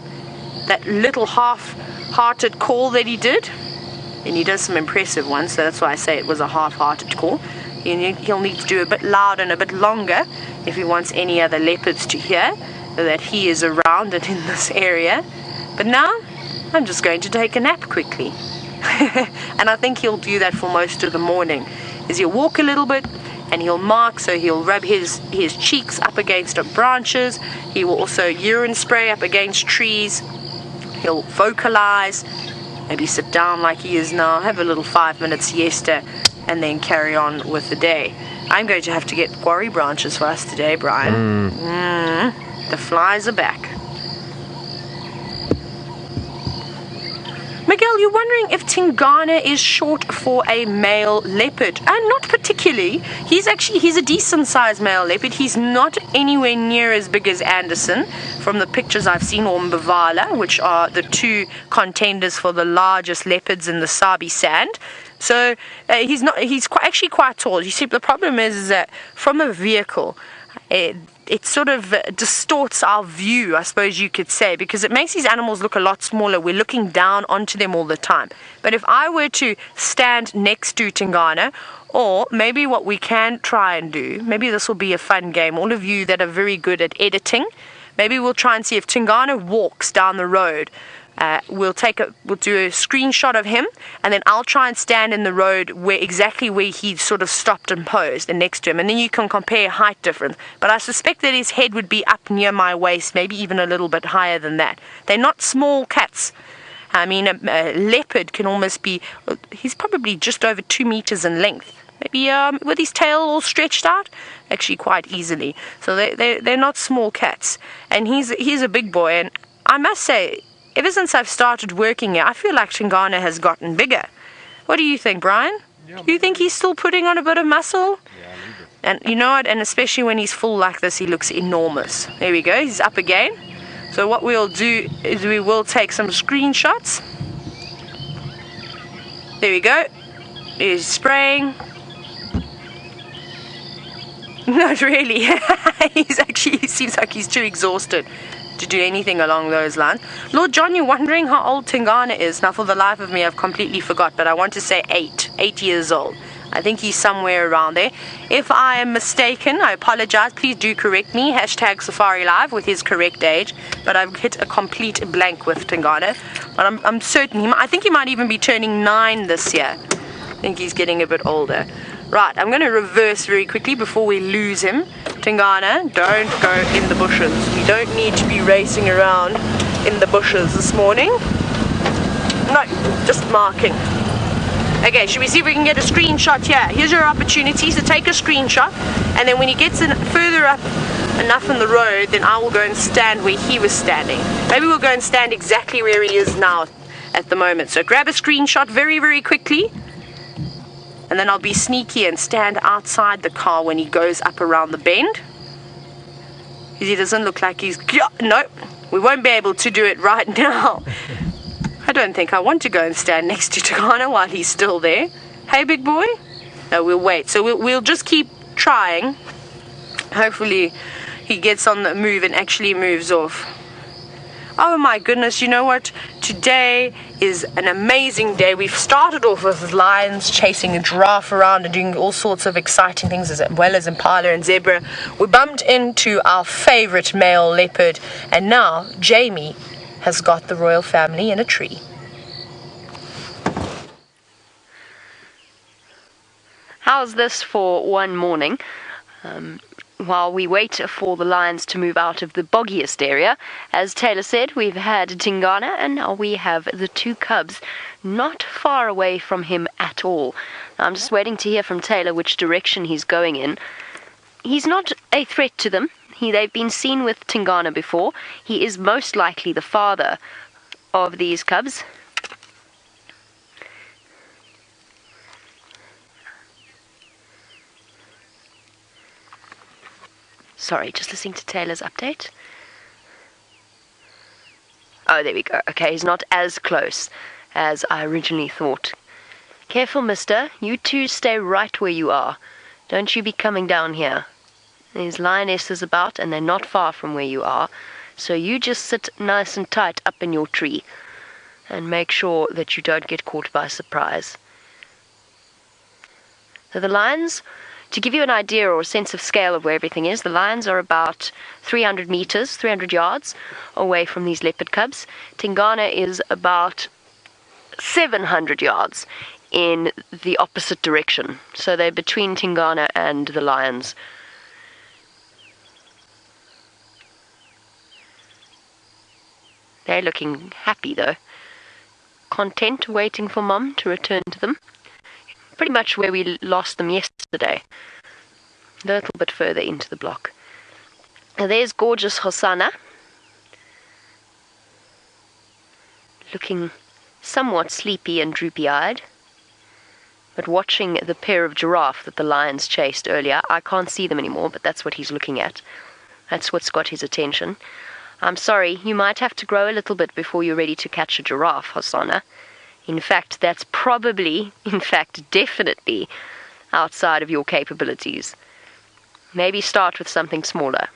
That little half-hearted call that he did, and he does some impressive ones, so that's why I say it was a half-hearted call. He'll need to do a bit louder and a bit longer if he wants any other leopards to hear that he is around and in this area. But now, I'm just going to take a nap quickly. And I think he'll do that for most of the morning, is he'll walk a little bit, and he'll mark, so he'll rub his cheeks up against branches. He will also urine spray up against trees. He'll vocalize, maybe sit down like he is now, have a little 5-minute siesta, and then carry on with the day. I'm going to have to get quarry branches for us today, Brian. The flies are back. Miguel, you're wondering if Tingana is short for a male leopard. And not particularly. He's a decent sized male leopard. He's not anywhere near as big as Anderson from the pictures I've seen, or Mbavala, which are the two contenders for the largest leopards in the Sabi Sand. So he's actually quite tall. You see, the problem is that from a vehicle, it sort of distorts our view, I suppose you could say, because it makes these animals look a lot smaller. We're looking down onto them all the time. But if I were to stand next to Tingana, or maybe what we can try and do, maybe this will be a fun game, all of you that are very good at editing, maybe we'll try and see if Tingana walks down the road. We'll do a screenshot of him, and then I'll try and stand in the road exactly where he sort of stopped and posed, and next to him, and then you can compare height difference. But I suspect that his head would be up near my waist, maybe even a little bit higher than that. They're not small cats. I mean, a leopard can almost be, he's probably just over 2 meters in length. Maybe with his tail all stretched out, actually quite easily. So they're not small cats. And he's a big boy, and I must say, ever since I've started working here, I feel like Tingana has gotten bigger. What do you think, Brian? Yeah, do you think he's still putting on a bit of muscle? Yeah, a little bit. And you know what? And especially when he's full like this, he looks enormous. There we go. He's up again. So what we'll do is we will take some screenshots. There we go. He's spraying. Not really. He seems like he's too exhausted to do anything along those lines. Lord John, you're wondering how old Tingana is. Now, for the life of me, I've completely forgot, but I want to say 8 years old. I think he's somewhere around there. If I am mistaken, I apologize. Please do correct me. # Safari Live with his correct age. But I've hit a complete blank with Tingana. But I'm certain, I think he might even be turning 9 this year. I think he's getting a bit older. Right, I'm going to reverse very quickly before we lose him. Tingana, don't go in the bushes. You don't need to be racing around in the bushes this morning. No, just marking. Okay, should we see if we can get a screenshot here? Here's your opportunity, so take a screenshot, and then when he gets further up enough in the road, then I will go and stand where he was standing. Maybe we'll go and stand exactly where he is now at the moment. So grab a screenshot very, very quickly. And then I'll be sneaky and stand outside the car when he goes up around the bend. Because he doesn't look like he's... No, we won't be able to do it right now. I don't think I want to go and stand next to Tingana while he's still there. Hey, big boy? No, we'll wait. So we'll just keep trying. Hopefully he gets on the move and actually moves off. Oh my goodness, you know what? Today is an amazing day. We've started off with lions chasing a giraffe around and doing all sorts of exciting things, as well as impala and zebra. We bumped into our favorite male leopard, and now Jamie has got the royal family in a tree. How's this for one morning? While we wait for the lions to move out of the boggiest area, as Taylor said, we've had Tingana, and now we have the 2 cubs not far away from him at all. I'm just waiting to hear from Taylor which direction he's going in. He's not a threat to them. They've been seen with Tingana before. He is most likely the father of these cubs. Sorry, just listening to Taylor's update. Oh, there we go. Okay, he's not as close as I originally thought. Careful, mister. You two stay right where you are. Don't you be coming down here. There's lionesses about, and they're not far from where you are. So you just sit nice and tight up in your tree and make sure that you don't get caught by surprise. So the lions, to give you an idea or a sense of scale of where everything is, the lions are about 300 meters, 300 yards away from these leopard cubs. Tingana is about 700 yards in the opposite direction. So they're between Tingana and the lions. They're looking happy though. Content, waiting for Mum to return to them. Pretty much where we lost them yesterday. A little bit further into the block. Now there's gorgeous Hosana. Looking somewhat sleepy and droopy-eyed. But watching the pair of giraffe that the lions chased earlier, I can't see them anymore, but that's what he's looking at. That's what's got his attention. I'm sorry, you might have to grow a little bit before you're ready to catch a giraffe, Hosana. In fact, that's probably, definitely outside of your capabilities. Maybe start with something smaller.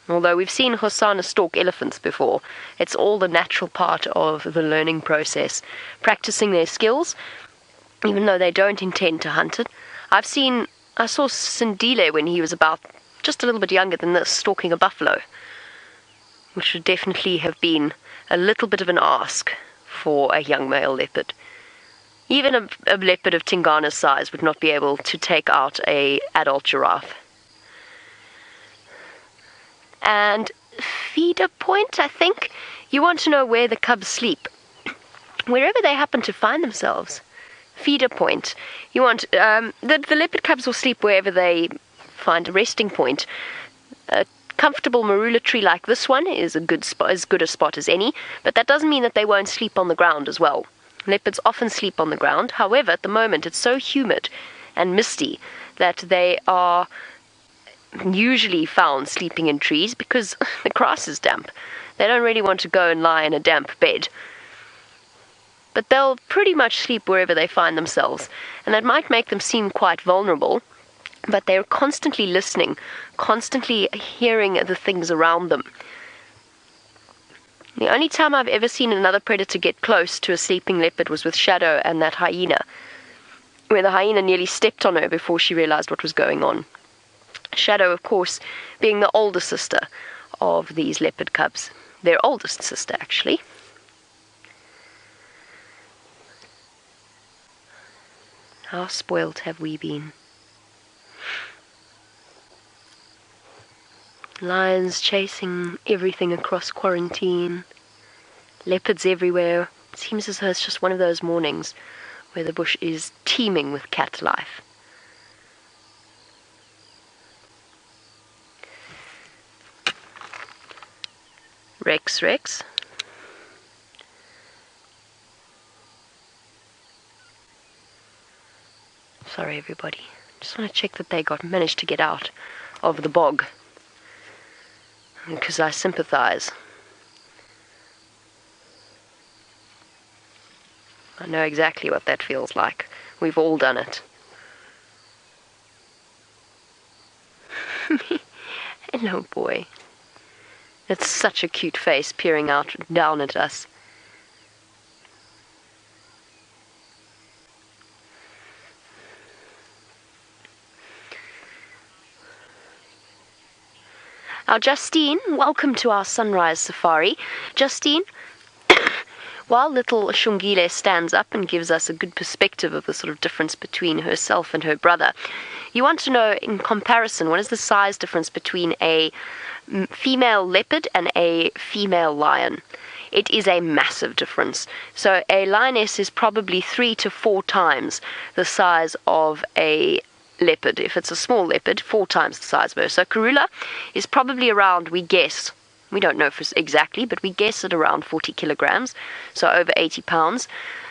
Although we've seen Hosana stalk elephants before, it's all the natural part of the learning process, practicing their skills, even though they don't intend to hunt it. I saw Xongile when he was about just a little bit younger than this, stalking a buffalo, which would definitely have been a little bit of an ask for a young male leopard. Even a leopard of Tingana's size would not be able to take out an adult giraffe. And feeder point, I think. You want to know where the cubs sleep. Wherever they happen to find themselves. Feeder point. You want the leopard cubs will sleep wherever they find a resting point. A comfortable marula tree like this one is a good spot, as good a spot as any, but that doesn't mean that they won't sleep on the ground as well. Leopards often sleep on the ground. However, at the moment it's so humid and misty that they are usually found sleeping in trees because the grass is damp. They don't really want to go and lie in a damp bed. But they'll pretty much sleep wherever they find themselves, and that might make them seem quite vulnerable, but they're constantly listening, constantly hearing the things around them. The only time I've ever seen another predator get close to a sleeping leopard was with Shadow and that hyena, where the hyena nearly stepped on her before she realized what was going on. Shadow, of course, being the older sister of these leopard cubs. Their oldest sister, actually. How spoilt have we been? Lions chasing everything across quarantine. Leopards everywhere. It seems as though it's just one of those mornings where the bush is teeming with cat life. Rex. Sorry, everybody. Just want to check that they managed to get out of the bog, because I sympathize. I know exactly what that feels like. We've all done it. Hello, boy. It's such a cute face peering out down at us. Now, Justine, welcome to our sunrise safari. Justine, while little Xongile stands up and gives us a good perspective of the sort of difference between herself and her brother, you want to know, in comparison, what is the size difference between a female leopard and a female lion? It is a massive difference. So a lioness is probably 3 to 4 times the size of a leopard. If it's a small leopard, 4 times the size of her. So Karula is probably around, we guess, we don't know for exactly, but we guess at around 40 kilograms, so over 80 pounds.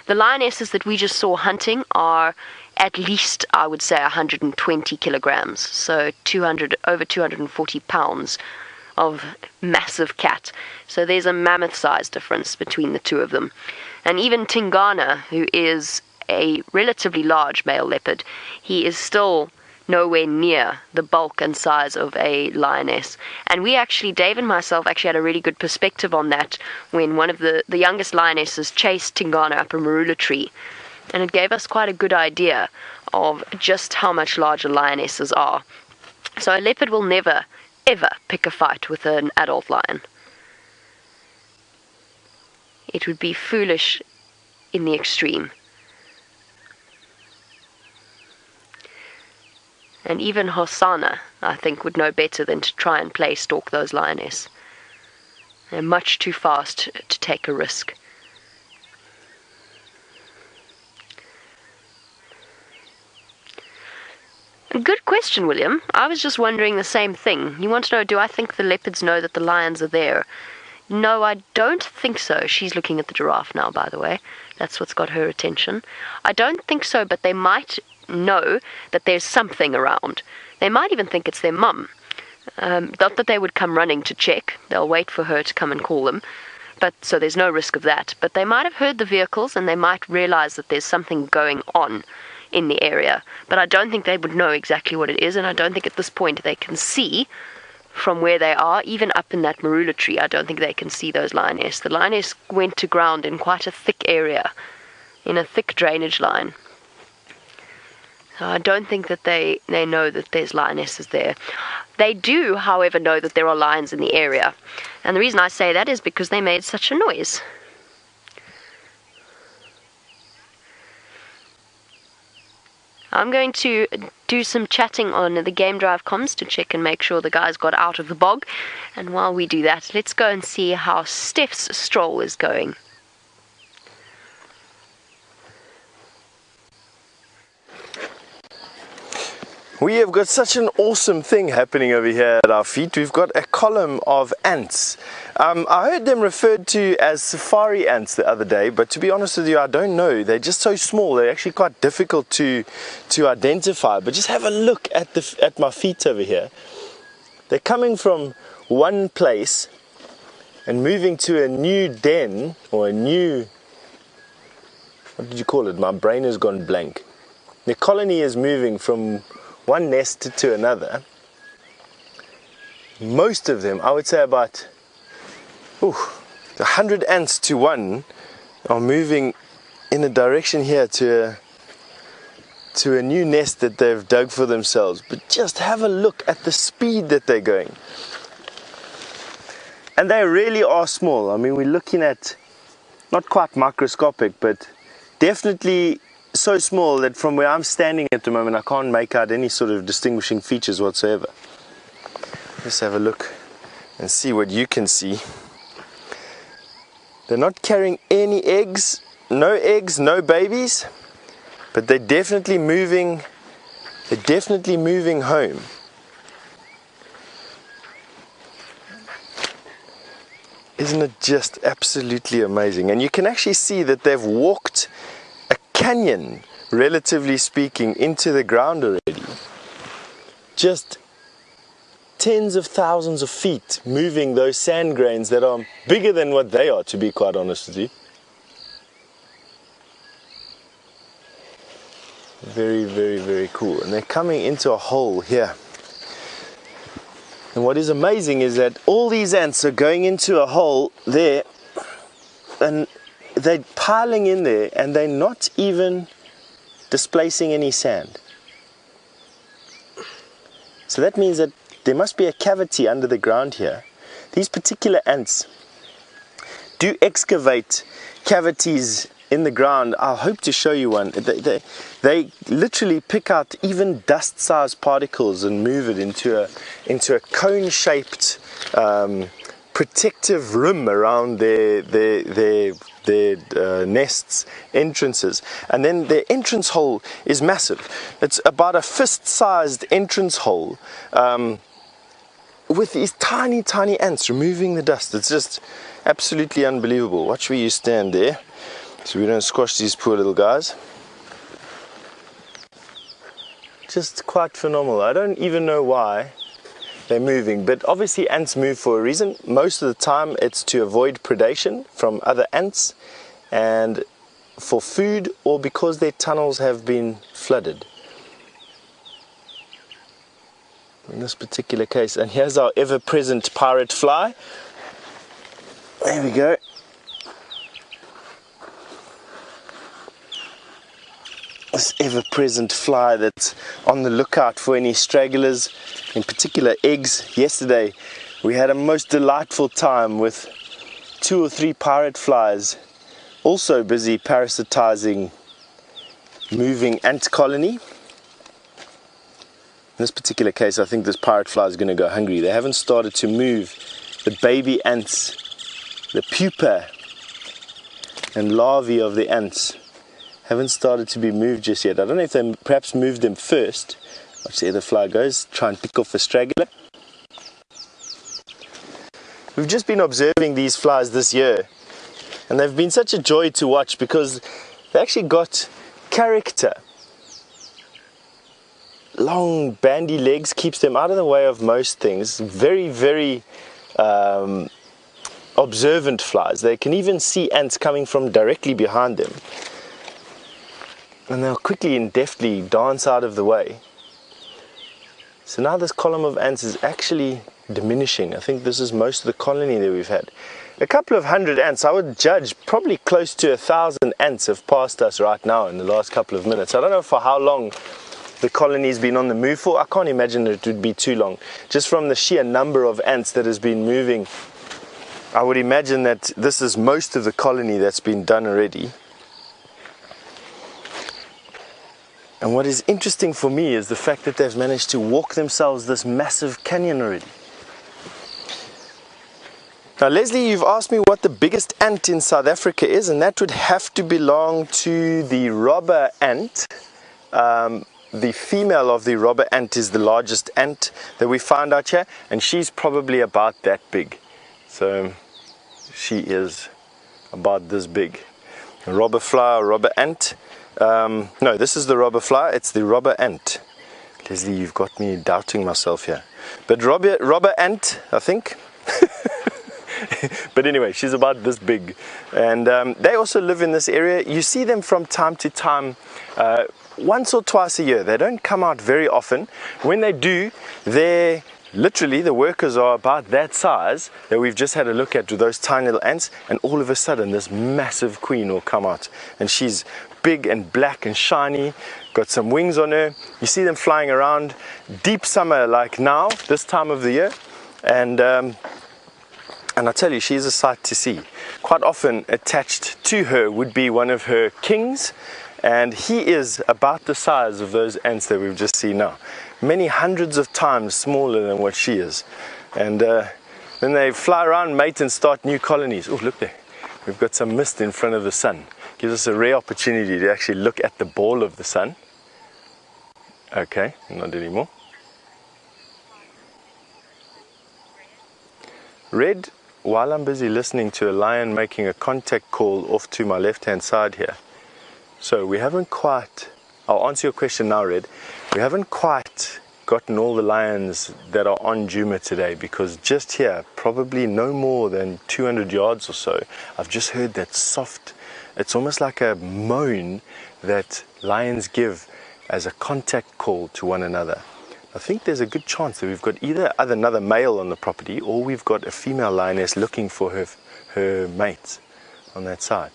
The lionesses that we just saw hunting are at least, I would say, 120 kilograms, so over 240 pounds of massive cat. So there's a mammoth size difference between the two of them. And even Tingana, who is a relatively large male leopard, he is still nowhere near the bulk and size of a lioness. And we actually, Dave and myself, actually had a really good perspective on that when one of the youngest lionesses chased Tingana up a marula tree. And it gave us quite a good idea of just how much larger lionesses are. So a leopard will never, ever pick a fight with an adult lion. It would be foolish in the extreme. And even Hosana, I think, would know better than to try and play stalk those lionesses. They're much too fast to take a risk. Good question, William. I was just wondering the same thing. You want to know, do I think the leopards know that the lions are there? No, I don't think so. She's looking at the giraffe now, by the way. That's what's got her attention. I don't think so, but they might know that there's something around. They might even think it's their mum. Not that they would come running to check. They'll wait for her to come and call them. But so there's no risk of that. But they might have heard the vehicles and they might realize that there's something going on in the area. But I don't think they would know exactly what it is, and I don't think at this point they can see from where they are, even up in that marula tree. I don't think they can see those lionesses. The lioness went to ground in quite a thick area, in a thick drainage line. So I don't think that they know that there's lionesses there. They do, however, know that there are lions in the area. And the reason I say that is because they made such a noise. I'm going to do some chatting on the Game Drive comms to check and make sure the guys got out of the bog. And while we do that, let's go and see how Stef's stroll is going. We have got such an awesome thing happening over here at our feet. We've got a column of ants. I heard them referred to as safari ants the other day, but to be honest with you, I don't know. They're just so small. They're actually quite difficult to identify. But just have a look at my feet over here. They're coming from one place and moving to a new den, or a new, what did you call it? My brain has gone blank. The colony is moving from one nest to another. Most of them, I would say about 100 ants to one, are moving in a direction here to a new nest that they've dug for themselves. But just have a look at the speed that they're going. And they really are small. I mean, we're looking at not quite microscopic, but definitely so small that from where I'm standing at the moment I can't make out any sort of distinguishing features whatsoever. Let's have a look and see what you can see. They're not carrying any eggs, no babies, but they're definitely moving home. Isn't it just absolutely amazing? And you can actually see that they've walked a canyon, relatively speaking, into the ground already. Just tens of thousands of feet moving those sand grains that are bigger than what they are, to be quite honest with you. Very, very, very cool. And they're coming into a hole here. And what is amazing is that all these ants are going into a hole there, and they're piling in there, and they're not even displacing any sand. So that means that there must be a cavity under the ground here. These particular ants do excavate cavities in the ground. I hope to show you one. They literally pick out even dust-sized particles and move it into a cone-shaped protective rim around their nests, entrances. And then their entrance hole is massive. It's about a fist-sized entrance hole with these tiny, tiny ants removing the dust. It's just absolutely unbelievable. Watch where you stand there, so we don't squash these poor little guys. just quite phenomenal. I don't even know why they're moving, but obviously ants move for a reason. Most of the time it's to avoid predation from other ants and for food, or because their tunnels have been flooded. In this particular case, and here's our ever-present pirate fly. There we go. This ever-present fly that's on the lookout for any stragglers, in particular eggs. Yesterday we had a most delightful time with 2 or 3 pirate flies also busy parasitizing moving ant colony. In this particular case, I think this pirate fly is going to go hungry. They haven't started to move the baby ants, the pupa and larvae of the ants haven't started to be moved just yet. I don't know if they perhaps moved them first. Watch the other fly goes, try and pick off a straggler. We've just been observing these flies this year, and they've been such a joy to watch because they actually got character. Long bandy legs keeps them out of the way of most things. Very, very observant flies. They can even see ants coming from directly behind them, and they'll quickly and deftly dance out of the way. So now this column of ants is actually diminishing. I think this is most of the colony that we've had. A couple of hundred ants, I would judge probably close to 1,000 ants have passed us right now in the last couple of minutes. I don't know for how long the colony's been on the move for. I can't imagine it would be too long. Just from the sheer number of ants that has been moving, I would imagine that this is most of the colony that's been done already. And what is interesting for me is the fact that they've managed to walk themselves this massive canyon already. Now, Leslie, you've asked me what the biggest ant in South Africa is, and that would have to belong to the robber ant. The female of the robber ant is the largest ant that we found out here, and she's probably about that big. So she is about this big. A robber fly or robber ant. No, this is the robber fly, it's the robber ant. Leslie, you've got me doubting myself here. But robber ant, I think. But anyway, she's about this big. And they also live in this area. You see them from time to time, once or twice a year. They don't come out very often. When they do, they're literally, the workers are about that size that we've just had a look at with those tiny little ants, and all of a sudden this massive queen will come out, and she's big and black and shiny, got some wings on her. You see them flying around, deep summer like now, this time of the year, and I tell you, she's a sight to see. Quite often attached to her would be one of her kings, and he is about the size of those ants that we've just seen now. Many hundreds of times smaller than what she is. And then they fly around, mate, and start new colonies. Oh, look there. We've got some mist in front of the sun. Gives us a rare opportunity to actually look at the ball of the sun. Okay, not anymore. Red, while I'm busy listening to a lion making a contact call off to my left-hand side here. So we haven't quite, I'll answer your question now, Red. We haven't quite gotten all the lions that are on Djuma today, because just here, probably no more than 200 yards or so, I've just heard that soft, it's almost like a moan that lions give as a contact call to one another. I think there's a good chance that we've got either another male on the property, or we've got a female lioness looking for her mates on that side.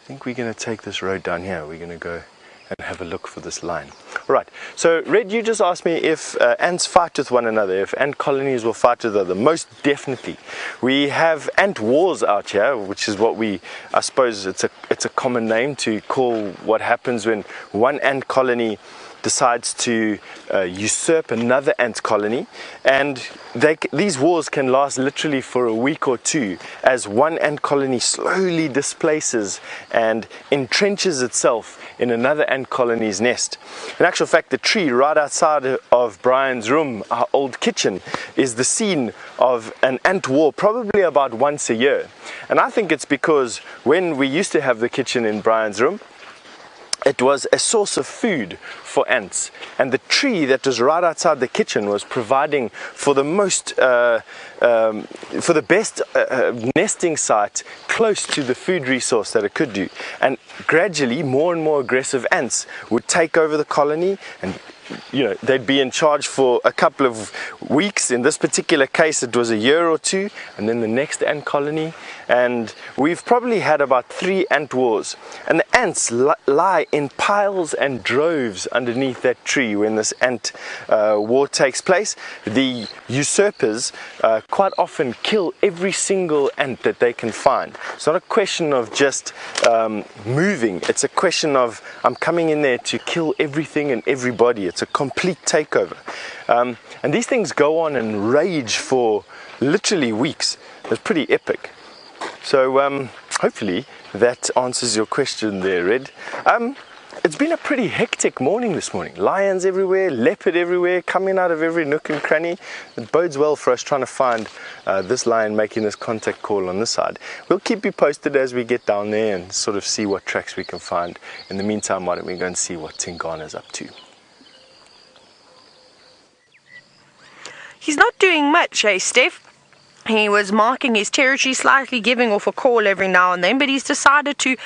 I think we're going to take this road down here. We're going to go and have a look for this lion. Right, so Red, you just asked me if ants fight with one another, if ant colonies will fight with other. Most definitely. We have ant wars out here, which is what I suppose it's a common name to call what happens when one ant colony decides to usurp another ant colony, and these wars can last literally for a week or two as one ant colony slowly displaces and entrenches itself in another ant colony's nest. In actual fact, the tree right outside of Brian's room, our old kitchen, is the scene of an ant war probably about once a year. And I think it's because when we used to have the kitchen in Brian's room, it was a source of food for ants, and the tree that was right outside the kitchen was providing for the best nesting site close to the food resource that it could do. And gradually more and more aggressive ants would take over the colony, and they'd be in charge for a couple of weeks. In this particular case it was a year or two, and then the next ant colony, and we've probably had about 3 ant wars, and the ants lie in piles and droves underneath that tree. When this ant war takes place, the usurpers quite often kill every single ant that they can find. It's not a question of just moving, it's a question of I'm coming in there to kill everything and everybody. It's a complete takeover, and these things go on and rage for literally weeks. It's pretty epic. So hopefully that answers your question there, Red. It's been a pretty hectic morning this morning. Lions everywhere, leopard everywhere, coming out of every nook and cranny. It bodes well for us trying to find this lion making this contact call on this side. We'll keep you posted as we get down there and sort of see what tracks we can find. In the meantime, why don't we go and see what Tingana's up to. He's not doing much, Stef? He was marking his territory slightly, giving off a call every now and then, but he's decided to,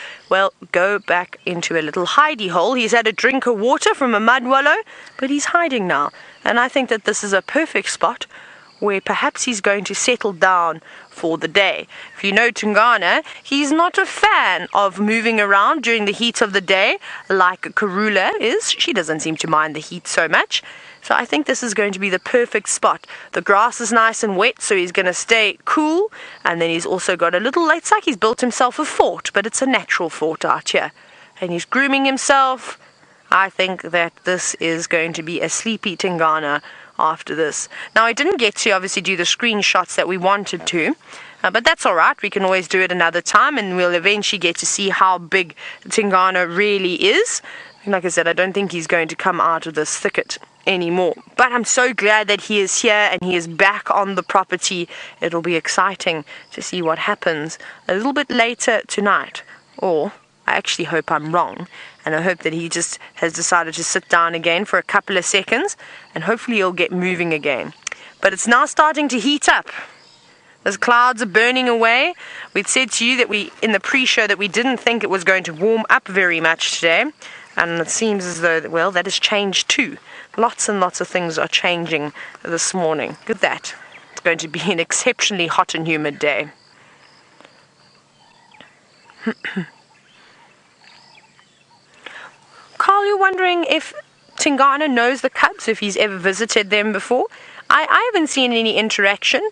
go back into a little hidey hole. He's had a drink of water from a mud wallow, but he's hiding now. And I think that this is a perfect spot where perhaps he's going to settle down for the day. If you know Tingana, he's not a fan of moving around during the heat of the day like Karula is. She doesn't seem to mind the heat so much. So I think this is going to be the perfect spot. The grass is nice and wet, so he's going to stay cool. And then he's also got a little, it's like he's built himself a fort, but it's a natural fort out here. And he's grooming himself. I think that this is going to be a sleepy Tingana after this. Now, I didn't get to obviously do the screenshots that we wanted to, but that's all right. We can always do it another time, and we'll eventually get to see how big Tingana really is. And like I said, I don't think he's going to come out of this thicket anymore. But I'm so glad that he is here and he is back on the property. It'll be exciting to see what happens a little bit later tonight. Or, I actually hope I'm wrong, and I hope that he just has decided to sit down again for a couple of seconds, and hopefully he'll get moving again. But it's now starting to heat up. Those clouds are burning away. We'd said to you that in the pre-show that we didn't think it was going to warm up very much today, and it seems as though, that has changed too. Lots and lots of things are changing this morning. Look at that. It's going to be an exceptionally hot and humid day. Carl, you're wondering if Tingana knows the cubs, if he's ever visited them before. I haven't seen any interaction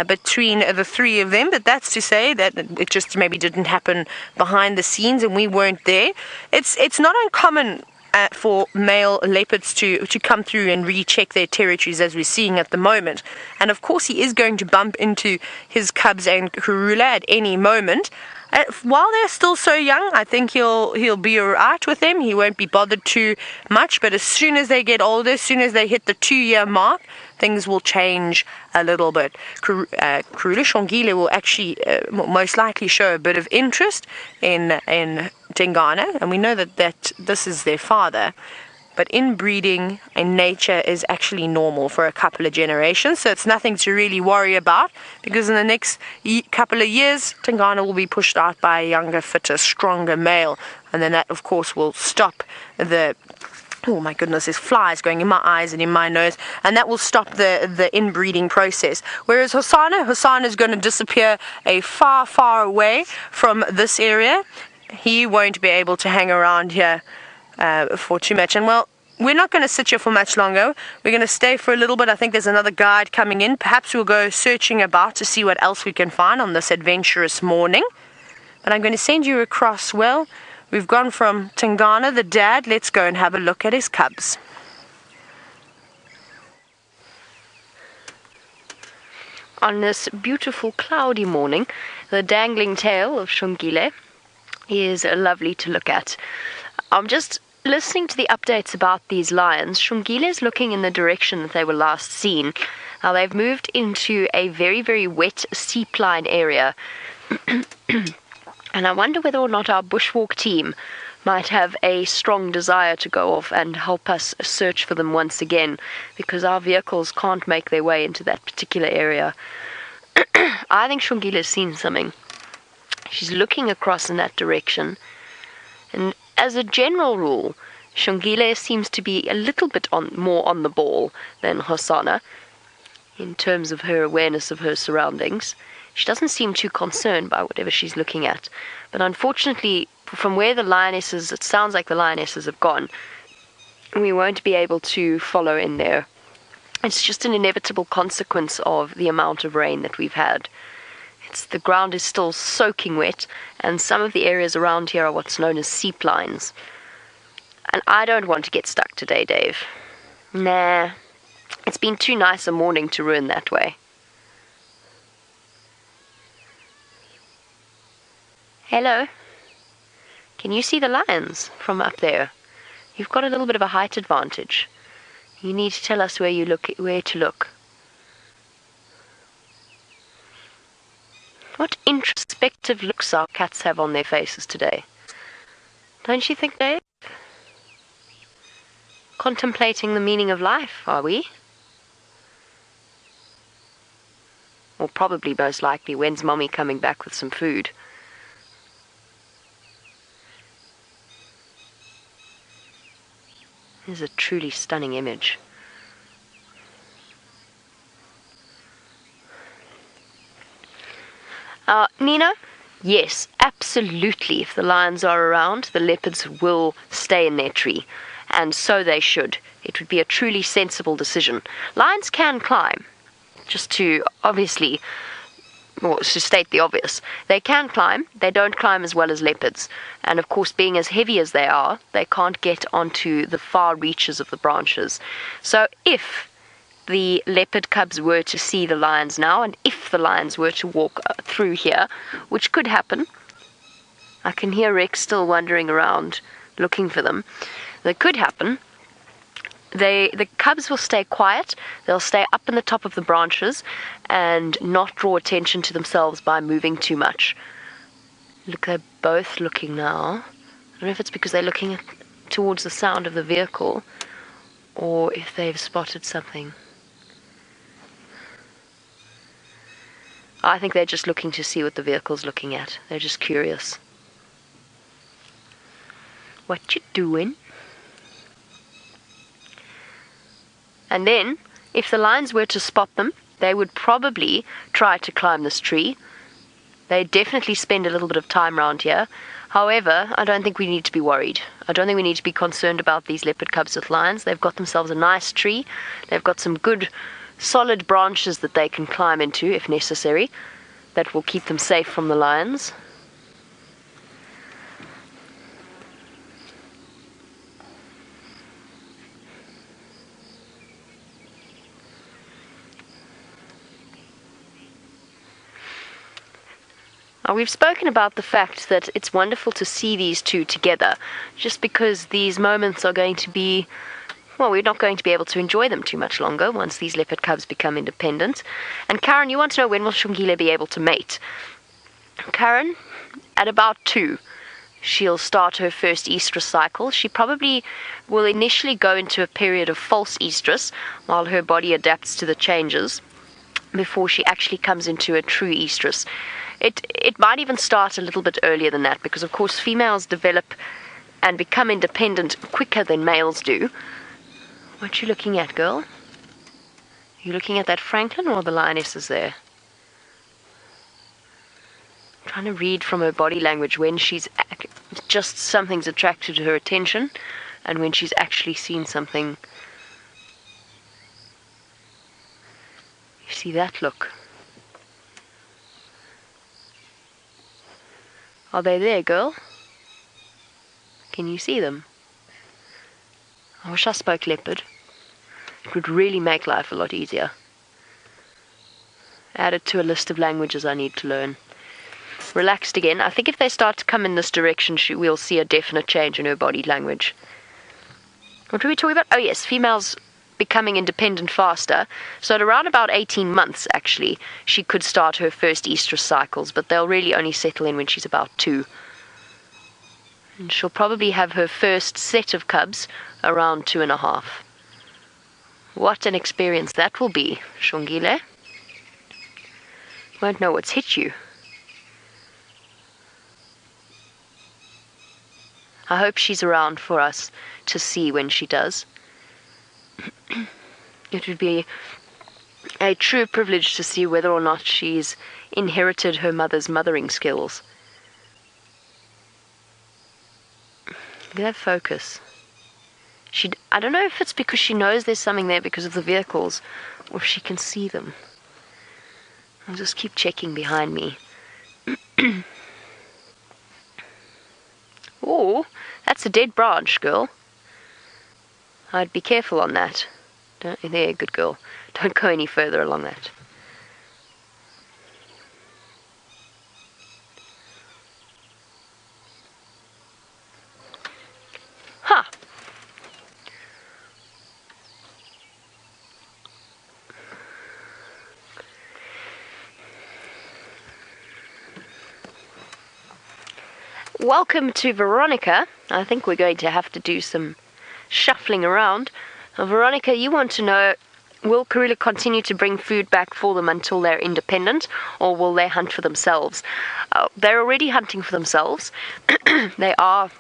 between the three of them, but that's to say that it just maybe didn't happen behind the scenes and we weren't there. It's not uncommon for male leopards to come through and recheck their territories, as we're seeing at the moment. And of course he is going to bump into his cubs and Karula at any moment. While they're still so young, I think he'll be alright with them. He won't be bothered too much, but as soon as they get older, as soon as they hit the 2-year mark, things will change a little bit. Karula Xongile will actually most likely show a bit of interest in Tingana, and we know that this is their father. But inbreeding in nature is actually normal for a couple of generations, so it's nothing to really worry about, because in the next couple of years, Tingana will be pushed out by a younger, fitter, stronger male, and then that, of course, will stop the... Oh my goodness, there's flies going in my eyes and in my nose, and that will stop the inbreeding process. Whereas Hosana is going to disappear far, far away from this area. He won't be able to hang around here for too much. And we're not going to sit here for much longer. We're going to stay for a little bit. I think there's another guide coming in. Perhaps we'll go searching about to see what else we can find on this adventurous morning. But I'm going to send you across. We've gone from Tingana, the dad. Let's go and have a look at his cubs. On this beautiful cloudy morning, the dangling tail of Xongile is lovely to look at. I'm just listening to the updates about these lions. Xongile is looking in the direction that they were last seen. Now they've moved into a very, very wet seepline area. And I wonder whether or not our Bushwalk team might have a strong desire to go off and help us search for them once again, because our vehicles can't make their way into that particular area. I think Xongile has seen something. She's looking across in that direction, and as a general rule, Xongile seems to be a little bit more on the ball than Hosana in terms of her awareness of her surroundings. She doesn't seem too concerned by whatever she's looking at, but unfortunately, from where the lionesses, it sounds like the lionesses have gone, we won't be able to follow in there. It's just an inevitable consequence of the amount of rain that we've had. The ground is still soaking wet, and some of the areas around here are what's known as seep lines. And I don't want to get stuck today, Dave. Nah, it's been too nice a morning to ruin that way. Hello? Can you see the lions from up there? You've got a little bit of a height advantage. You need to tell us where to look. What introspective looks our cats have on their faces today. Don't you think, Dave? Contemplating the meaning of life, are we? Or probably, most likely, when's Mommy coming back with some food? This is a truly stunning image. Nina? Yes, absolutely. If the lions are around, the leopards will stay in their tree. And so they should. It would be a truly sensible decision. Lions can climb. Just to, obviously, or to state the obvious, they can climb. They don't climb as well as leopards. And of course, being as heavy as they are, they can't get onto the far reaches of the branches. So if the leopard cubs were to see the lions now, and if the lions were to walk through here, which could happen, I can hear Rex still wandering around looking for them. That could happen. The cubs will stay quiet. They'll stay up in the top of the branches and not draw attention to themselves by moving too much. Look, they're both looking now. I don't know if it's because they're looking towards the sound of the vehicle or if they've spotted something. I think they're just looking to see what the vehicle's looking at. They're just curious. What you doing? And then, if the lions were to spot them, they would probably try to climb this tree. They definitely spend a little bit of time around here. However, I don't think we need to be worried. I don't think we need to be concerned about these leopard cubs with lions. They've got themselves a nice tree. They've got some good, solid branches that they can climb into, if necessary, that will keep them safe from the lions. Now, we've spoken about the fact that it's wonderful to see these two together, just because these moments are going to be, well, we're not going to be able to enjoy them too much longer once these leopard cubs become independent. And Karen, you want to know when will Xongile be able to mate? Karen, at about 2, she'll start her first estrus cycle. She probably will initially go into a period of false estrus while her body adapts to the changes before she actually comes into a true estrus. It might even start a little bit earlier than that, because of course females develop and become independent quicker than males do. What you looking at, girl? Are you looking at that Franklin or the lionesses there? I'm trying to read from her body language when she's just something's attracted her attention and when she's actually seen something. You see that look? Are they there, girl? Can you see them? I wish I spoke leopard. It would really make life a lot easier. Add it to a list of languages I need to learn. Relaxed again. I think if they start to come in this direction, we'll see a definite change in her body language. What were we talking about? Oh yes, females becoming independent faster. So at around about 18 months, actually, she could start her first estrus cycles, but they'll really only settle in when she's about 2. And she'll probably have her first set of cubs around 2.5. What an experience that will be, Xongile. Won't know what's hit you. I hope she's around for us to see when she does. It would be a true privilege to see whether or not she's inherited her mother's mothering skills. Look at that focus. I don't know if it's because she knows there's something there because of the vehicles, or if she can see them. I'll just keep checking behind me. Oh, that's a dead branch, girl. I'd be careful on that. There, good girl. Don't go any further along that. Ha! Welcome to Veronica. I think we're going to have to do some shuffling around. Veronica, you want to know, will Karula continue to bring food back for them until they're independent, or will they hunt for themselves? They're already hunting for themselves. They are...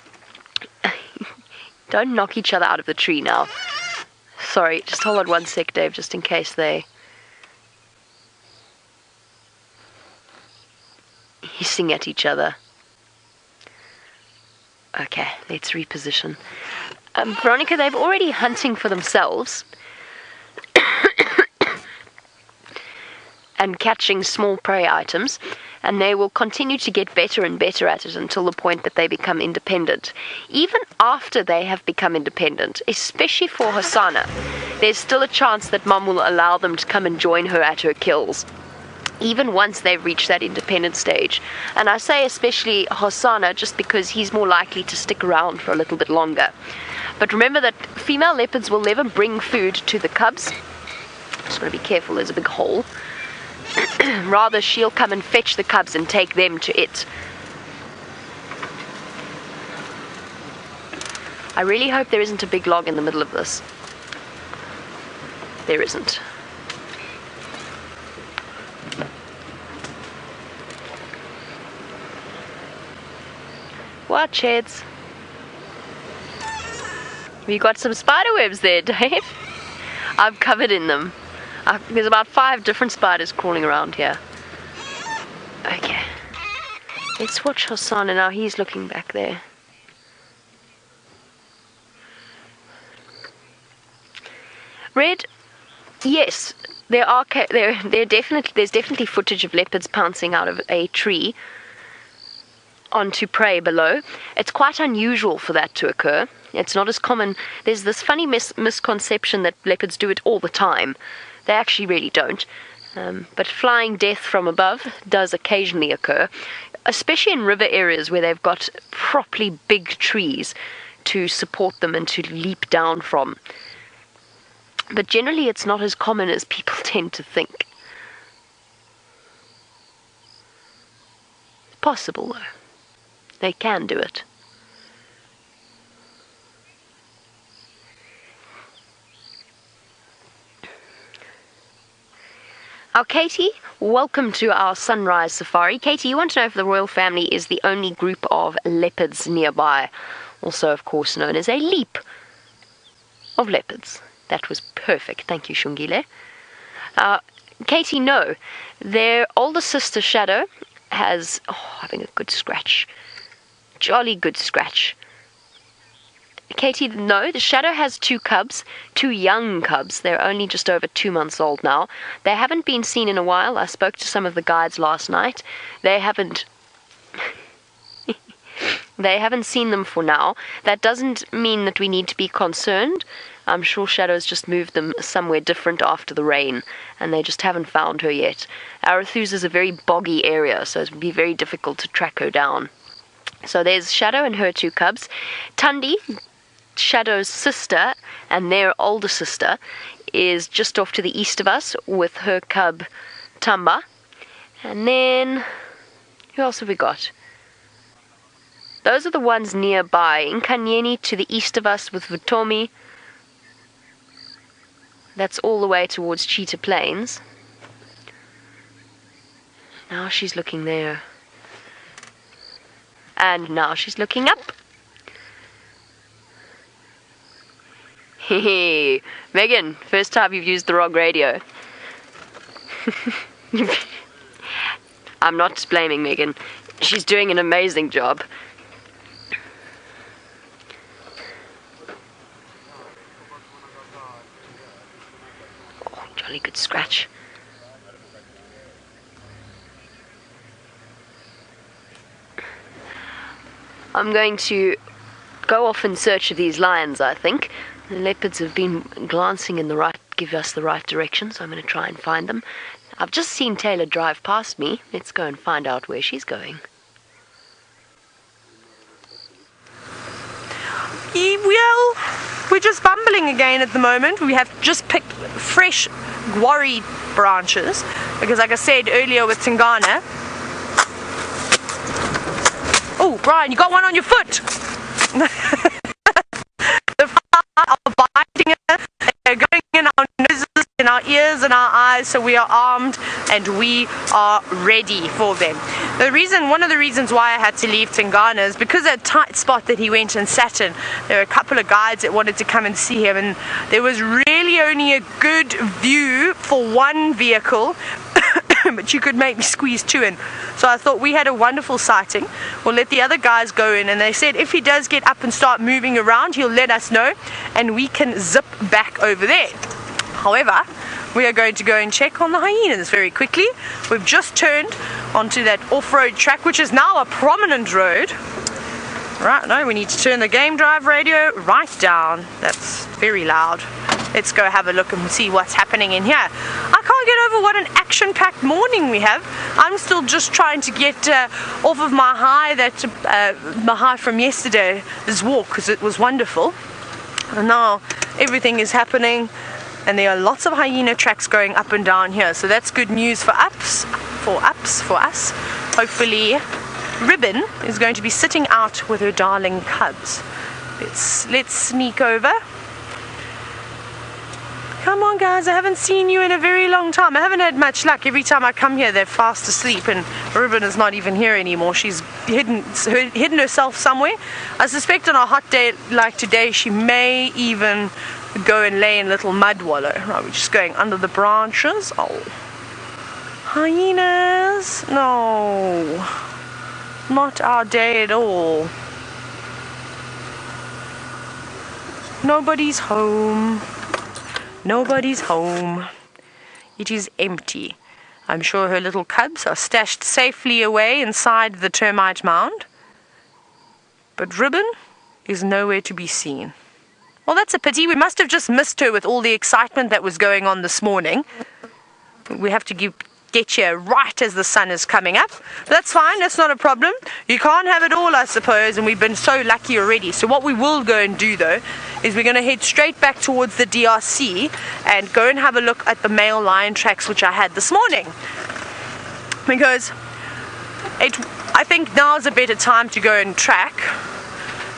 Don't knock each other out of the tree now. Sorry, just hold on one sec, Dave, just in case they... hissing at each other. Okay, let's reposition. Veronica, they've already hunting for themselves and catching small prey items, and they will continue to get better and better at it until the point that they become independent. Even after they have become independent, especially for Hosana, there's still a chance that Mom will allow them to come and join her at her kills, even once they've reached that independent stage. And I say especially Hosana just because he's more likely to stick around for a little bit longer. But remember that female leopards will never bring food to the cubs. Just got to be careful, there's a big hole. Rather, she'll come and fetch the cubs and take them to it. I really hope there isn't a big log in the middle of this. There isn't. Watch heads. We got some spider webs there, Dave. I'm covered in them. There's about 5 different spiders crawling around here. Okay. Let's watch Hosana now. He's looking back there. Red, yes, there's definitely footage of leopards pouncing out of a tree onto prey below. It's quite unusual for that to occur. It's not as common. There's this funny misconception that leopards do it all the time. They actually really don't. But flying death from above does occasionally occur, especially in river areas where they've got properly big trees to support them and to leap down from. But generally it's not as common as people tend to think. It's possible though. They can do it. Now, Katie, welcome to our sunrise safari. Katie, you want to know if the royal family is the only group of leopards nearby, also, of course, known as a leap of leopards. That was perfect. Thank you, Xongile. Katie, no. Their older sister, Shadow, has... Oh, having a good scratch. Jolly good scratch. Katie, no, the Shadow has 2 cubs, 2 young cubs. They're only just over 2 months old now. They haven't been seen in a while. I spoke to some of the guides last night. They haven't seen them for now. That doesn't mean that we need to be concerned. I'm sure Shadow's just moved them somewhere different after the rain, and they just haven't found her yet. Arathusa is a very boggy area, so it would be very difficult to track her down. So there's Shadow and her 2 cubs. Tundi, Shadow's sister, and their older sister, is just off to the east of us with her cub Tamba. And then, who else have we got? Those are the ones nearby. Nkanyeni to the east of us with Vutomi. That's all the way towards Cheetah Plains. Now she's looking there. And now she's looking up. Hehe. Megan, first time you've used the wrong radio. I'm not blaming Megan. She's doing an amazing job. Oh, jolly good scratch. I'm going to go off in search of these lions, I think. The leopards have been glancing in the right, give us the right direction, so I'm going to try and find them. I've just seen Taylor drive past me. Let's go and find out where she's going. Well, we're just bumbling again at the moment. We have just picked fresh guarri branches because, like I said earlier with Tingana. Oh, Brian, you got one on your foot. The flies are biting us. They're going in our noses, in our ears, and our eyes, so we are armed and we are ready for them. One of the reasons why I had to leave Tingana is because of that tight spot that he went and sat in. There were a couple of guides that wanted to come and see him, and there was really only a good view for one vehicle, but you could make me squeeze two in. So I thought we had a wonderful sighting. We'll let the other guys go in, and they said if he does get up and start moving around, he'll let us know and we can zip back over there. However, we are going to go and check on the hyenas very quickly. We've just turned onto that off-road track, which is now a prominent road. Right, no, we need to turn the game drive radio right down. That's very loud. Let's go have a look and see what's happening in here. I can't get over what an action-packed morning we have. I'm still just trying to get off of my high, my high from yesterday's walk, because it was wonderful. And now everything is happening, and there are lots of hyena tracks going up and down here. So that's good news for us. Hopefully, Ribbon is going to be sitting out with her darling cubs. Let's sneak over. Come on, guys, I haven't seen you in a very long time. I haven't had much luck. Every time I come here, they're fast asleep, and Ribbon is not even here anymore. She's hidden herself somewhere. I suspect on a hot day like today, she may even go and lay in a little mud wallow. Right, we're just going under the branches. Oh, hyenas. No, not our day at all. Nobody's home. Nobody's home. It is empty. I'm sure her little cubs are stashed safely away inside the termite mound. But Ribbon is nowhere to be seen. Well, that's a pity. We must have just missed her with all the excitement that was going on this morning. We have to get here right as the sun is coming up. That's fine, that's not a problem. You can't have it all, I suppose, and we've been so lucky already. So what we will go and do, though, is we're going to head straight back towards the DRC and go and have a look at the male lion tracks which I had this morning. Because I think now's a better time to go and track.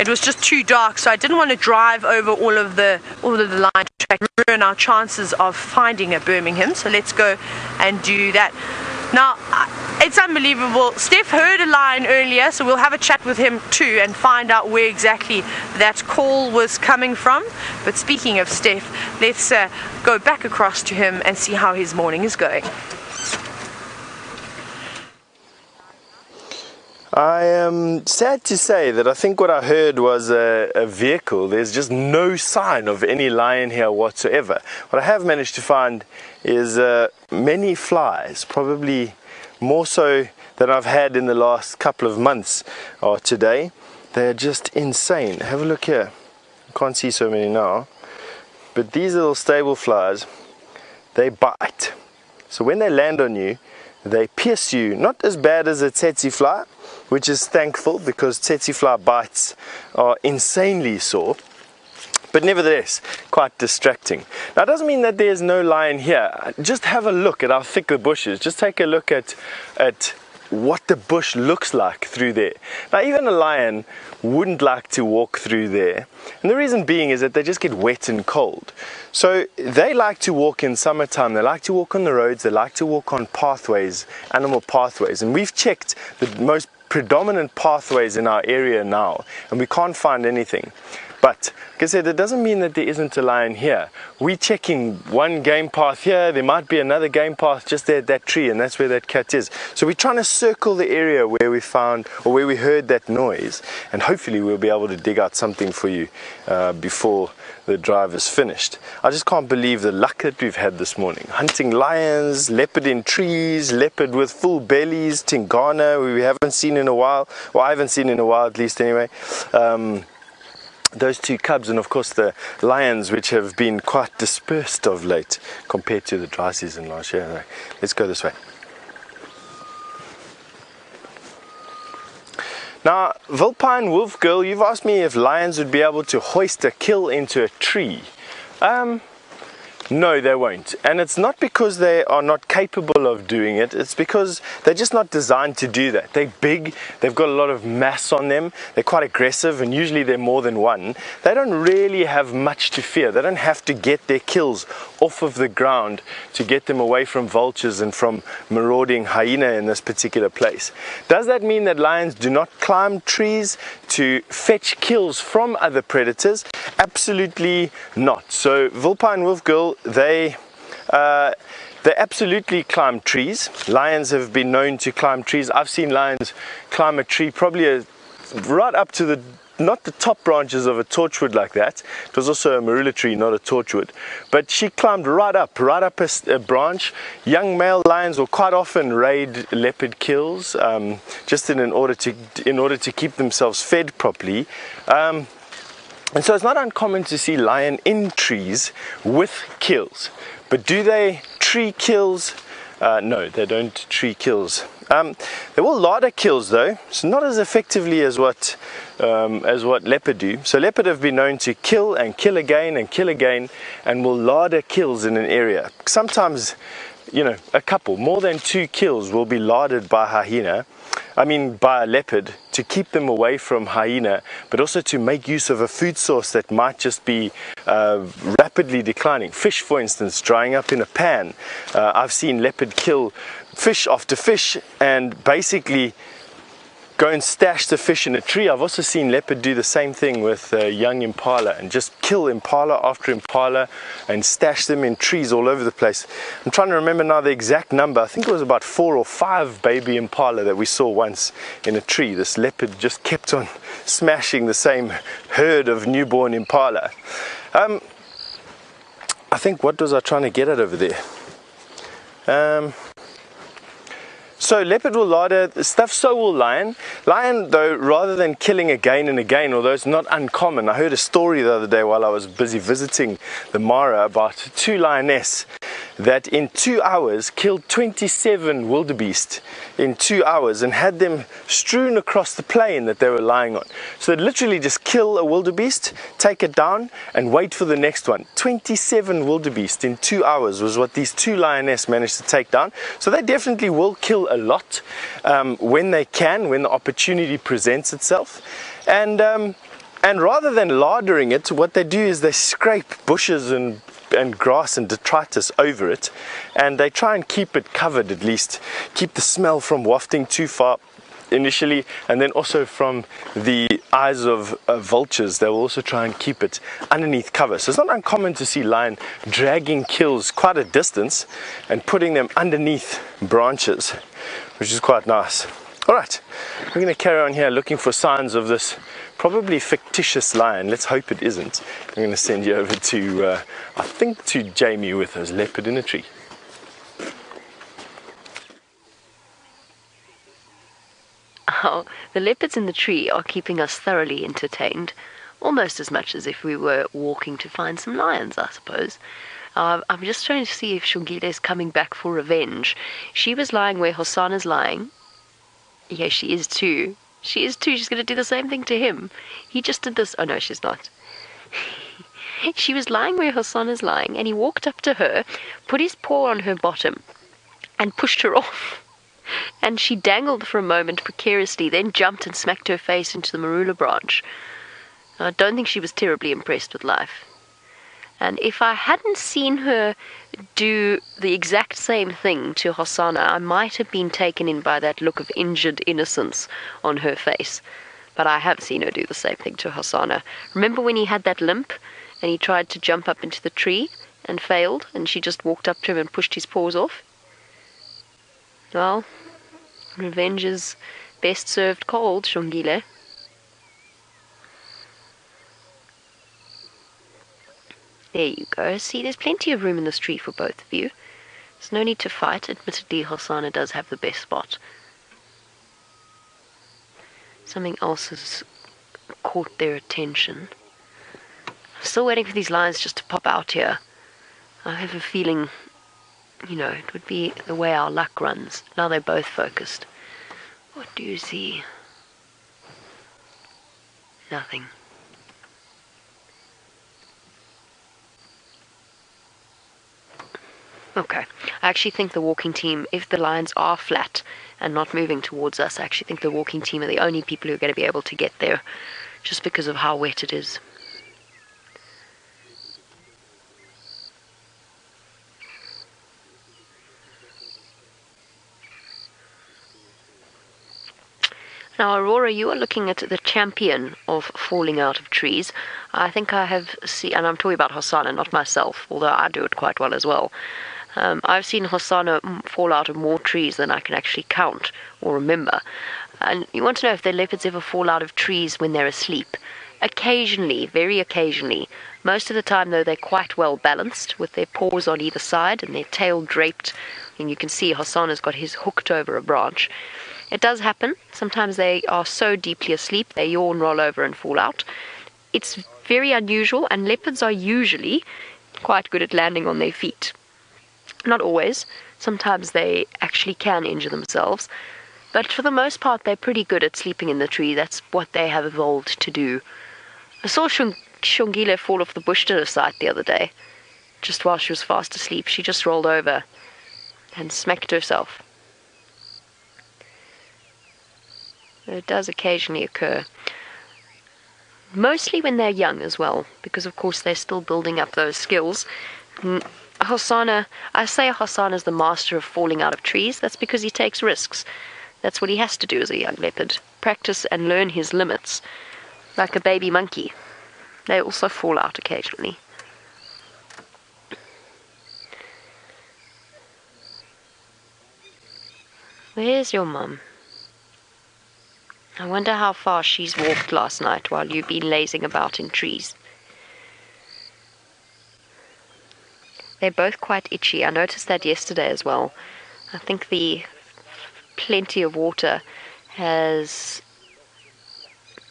It was just too dark, so I didn't want to drive over all of the line track, ruin our chances of finding a Birmingham. So let's go and do that. Now, it's unbelievable. Stef heard a lion earlier, so we'll have a chat with him too and find out where exactly that call was coming from. But speaking of Stef, let's go back across to him and see how his morning is going. I am sad to say that I think what I heard was a vehicle. There's just no sign of any lion here whatsoever. What I have managed to find is many flies, probably more so than I've had in the last couple of months or today. They're just insane. Have a look here. I can't see so many now. But these little stable flies, they bite. So when they land on you, they pierce you. Not as bad as a tsetse fly, which is thankful because tsetse fly bites are insanely sore, but nevertheless quite distracting. Now it doesn't mean that there's no lion here. Just have a look at how thick the bush is. Just take a look at what the bush looks like through there. Now, even a lion wouldn't like to walk through there, and the reason being is that they just get wet and cold. So they like to walk in summertime, they like to walk on the roads, they like to walk on pathways, animal pathways, and we've checked the most predominant pathways in our area now, and we can't find anything. But like I said, it doesn't mean that there isn't a lion here. We're checking one game path here, there might be another game path just there at that tree, and that's where that cat is. So we're trying to circle the area where we found, or where we heard that noise, and hopefully we'll be able to dig out something for you before the drive is finished. I just can't believe the luck that we've had this morning. Hunting lions, leopard in trees, leopard with full bellies, Tingana, we haven't seen in a while, well, I haven't seen in a while at least anyway. Those two cubs, and of course the lions, which have been quite dispersed of late compared to the dry season last year. Let's go this way. Now, Vulpine Wolf Girl, you've asked me if lions would be able to hoist a kill into a tree. No, they won't. And it's not because they are not capable of doing it, it's because they're just not designed to do that. They're big, they've got a lot of mass on them, they're quite aggressive, and usually they're more than one. They don't really have much to fear. They don't have to get their kills off of the ground to get them away from vultures and from marauding hyena in this particular place. Does that mean that lions do not climb trees to fetch kills from other predators? Absolutely not. So Vulpine Wolf Girl, they absolutely climb trees. Lions have been known to climb trees. I've seen lions climb a tree probably right up to the, not the top branches of a torchwood like that. It was also a marula tree, not a torchwood. But she climbed right up a branch. Young male lions will quite often raid leopard kills, just in order to keep themselves fed properly. And so it's not uncommon to see lion in trees with kills. But do they tree kills? No, they don't tree kills. They will larder kills though, so not as effectively as what leopard do. So leopard have been known to kill and kill again and kill again, and will larder kills in an area. Sometimes, you know, a couple, more than 2 kills will be larded by by a leopard, to keep them away from hyena, but also to make use of a food source that might just be rapidly declining. Fish, for instance, drying up in a pan. I've seen leopard kill fish after fish and basically go and stash the fish in a tree. I've also seen leopard do the same thing with young impala and just kill impala after impala and stash them in trees all over the place. I'm trying to remember now the exact number. I think it was about 4 or 5 baby impala that we saw once in a tree. This leopard just kept on smashing the same herd of newborn impala. I think, what was I trying to get at over there? So leopard will larder stuff, so will lion. Lion, though, rather than killing again and again, although it's not uncommon. I heard a story the other day while I was busy visiting the Mara about 2 lionesses that in 2 hours killed 27 wildebeest in 2 hours and had them strewn across the plain that they were lying on. So they'd literally just kill a wildebeest, take it down and wait for the next one. 27 wildebeest in 2 hours was what these 2 lionesses managed to take down. So they definitely will kill a lot when they can, when the opportunity presents itself. And rather than lardering it, what they do is they scrape bushes and grass and detritus over it, and they try and keep it covered, at least keep the smell from wafting too far initially, and then also from the eyes of vultures. They will also try and keep it underneath cover. So it's not uncommon to see lion dragging kills quite a distance and putting them underneath branches, which is quite nice. Alright, we're going to carry on here looking for signs of this probably fictitious lion. Let's hope it isn't. I'm going to send you over to, I think, to Jamie with his leopard in a tree. Oh, the leopards in the tree are keeping us thoroughly entertained, almost as much as if we were walking to find some lions, I suppose. I'm just trying to see if Xongile is coming back for revenge. She was lying where Hosana's lying. Yeah, she is too. She is too. She's going to do the same thing to him. He just did this. Oh, no, she's not. She was lying where Hosana's lying, and he walked up to her, put his paw on her bottom, and pushed her off. and she dangled for a moment precariously, then jumped and smacked her face into the marula branch. I don't think she was terribly impressed with life. And if I hadn't seen her do the exact same thing to Hosana, I might have been taken in by that look of injured innocence on her face. But I have seen her do the same thing to Hosana. Remember when he had that limp and he tried to jump up into the tree and failed, and she just walked up to him and pushed his paws off? Well, revenge is best served cold, Xongile. There you go. See, there's plenty of room in this tree for both of you. There's no need to fight. Admittedly, Hosana does have the best spot. Something else has caught their attention. I'm still waiting for these lions just to pop out here. I have a feeling, it would be the way our luck runs. Now they're both focused. What do you see? Nothing. Okay. I actually think the walking team, if the lions are flat and not moving towards us, I actually think the walking team are the only people who are going to be able to get there, just because of how wet it is. Now, Aurora, you are looking at the champion of falling out of trees. I think I have seen, and I'm talking about Hosana, not myself, although I do it quite well as well. I've seen Hosana fall out of more trees than I can actually count or remember. And you want to know if the leopards ever fall out of trees when they're asleep? Occasionally, very occasionally. Most of the time, though, they're quite well balanced with their paws on either side and their tail draped. And you can see Hosana's got his hooked over a branch. It does happen. Sometimes they are so deeply asleep, they yawn, roll over, and fall out. It's very unusual, and leopards are usually quite good at landing on their feet. Not always. Sometimes they actually can injure themselves. But for the most part, they're pretty good at sleeping in the tree. That's what they have evolved to do. I saw Xongile fall off the bush to the side the other day. Just while she was fast asleep, she just rolled over and smacked herself. It does occasionally occur. Mostly when they're young as well, because of course they're still building up those skills. Hosana, I say Hosana's the master of falling out of trees. That's because he takes risks. That's what he has to do as a young leopard. Practice and learn his limits. Like a baby monkey. They also fall out occasionally. Where's your mum? I wonder how far she's walked last night while you've been lazing about in trees. They're both quite itchy. I noticed that yesterday as well. I think the plenty of water has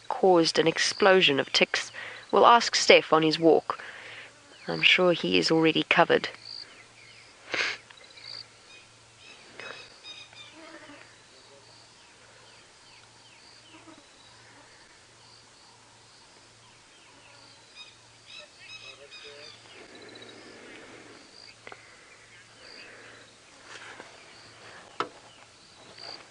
caused an explosion of ticks. We'll ask Stef on his walk. I'm sure he is already covered.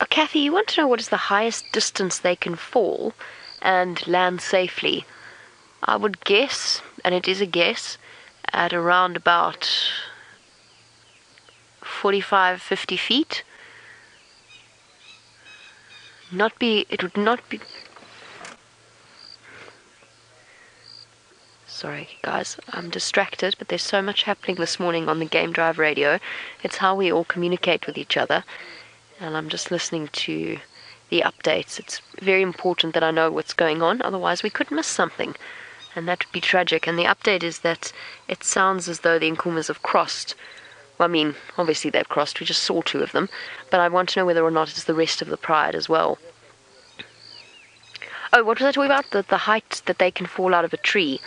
Kathy, you want to know what is the highest distance they can fall and land safely? I would guess, and it is a guess, at around about 45, 50 feet. It would not be... Sorry, guys, I'm distracted, but there's so much happening this morning on the Game Drive radio. It's how we all communicate with each other. And I'm just listening to the updates. It's very important that I know what's going on, otherwise we could miss something, and that would be tragic. And the update is that it sounds as though the Nkuhumas have crossed. Well, I mean, obviously they've crossed, we just saw two of them, but I want to know whether or not it's the rest of the pride as well. Oh, what was I talking about? The height that they can fall out of a tree.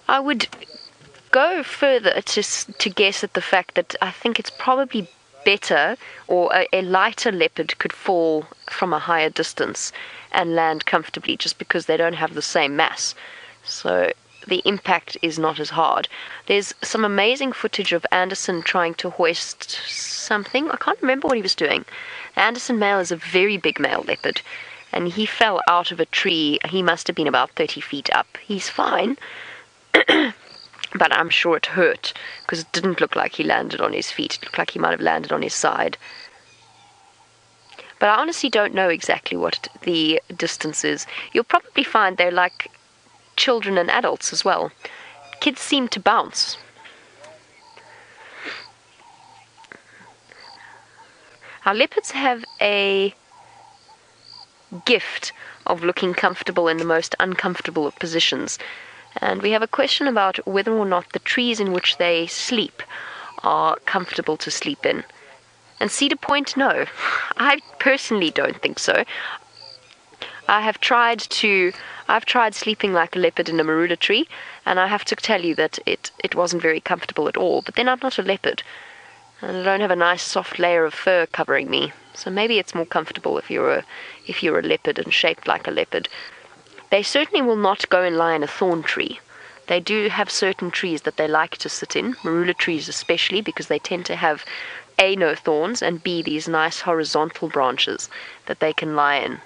I would go further to guess at the fact that I think it's probably better, or a lighter leopard could fall from a higher distance and land comfortably just because they don't have the same mass. So the impact is not as hard. There's some amazing footage of Anderson trying to hoist something. I can't remember what he was doing. The Anderson male is a very big male leopard, and he fell out of a tree. He must have been about 30 feet up. He's fine, but I'm sure it hurt, because it didn't look like he landed on his feet. It looked like he might have landed on his side. But I honestly don't know exactly what the distance is. You'll probably find they're like children and adults as well. Kids seem to bounce. Our leopards have a gift of looking comfortable in the most uncomfortable of positions. And we have a question about whether or not the trees in which they sleep are comfortable to sleep in. And Cedar Point, no. I personally don't think so. I've tried sleeping like a leopard in a marula tree, and I have to tell you that it wasn't very comfortable at all. But then I'm not a leopard, and I don't have a nice soft layer of fur covering me. So maybe it's more comfortable if you're a leopard and shaped like a leopard. They certainly will not go and lie in a thorn tree. They do have certain trees that they like to sit in, marula trees especially, because they tend to have A, no thorns, and B, these nice horizontal branches that they can lie in.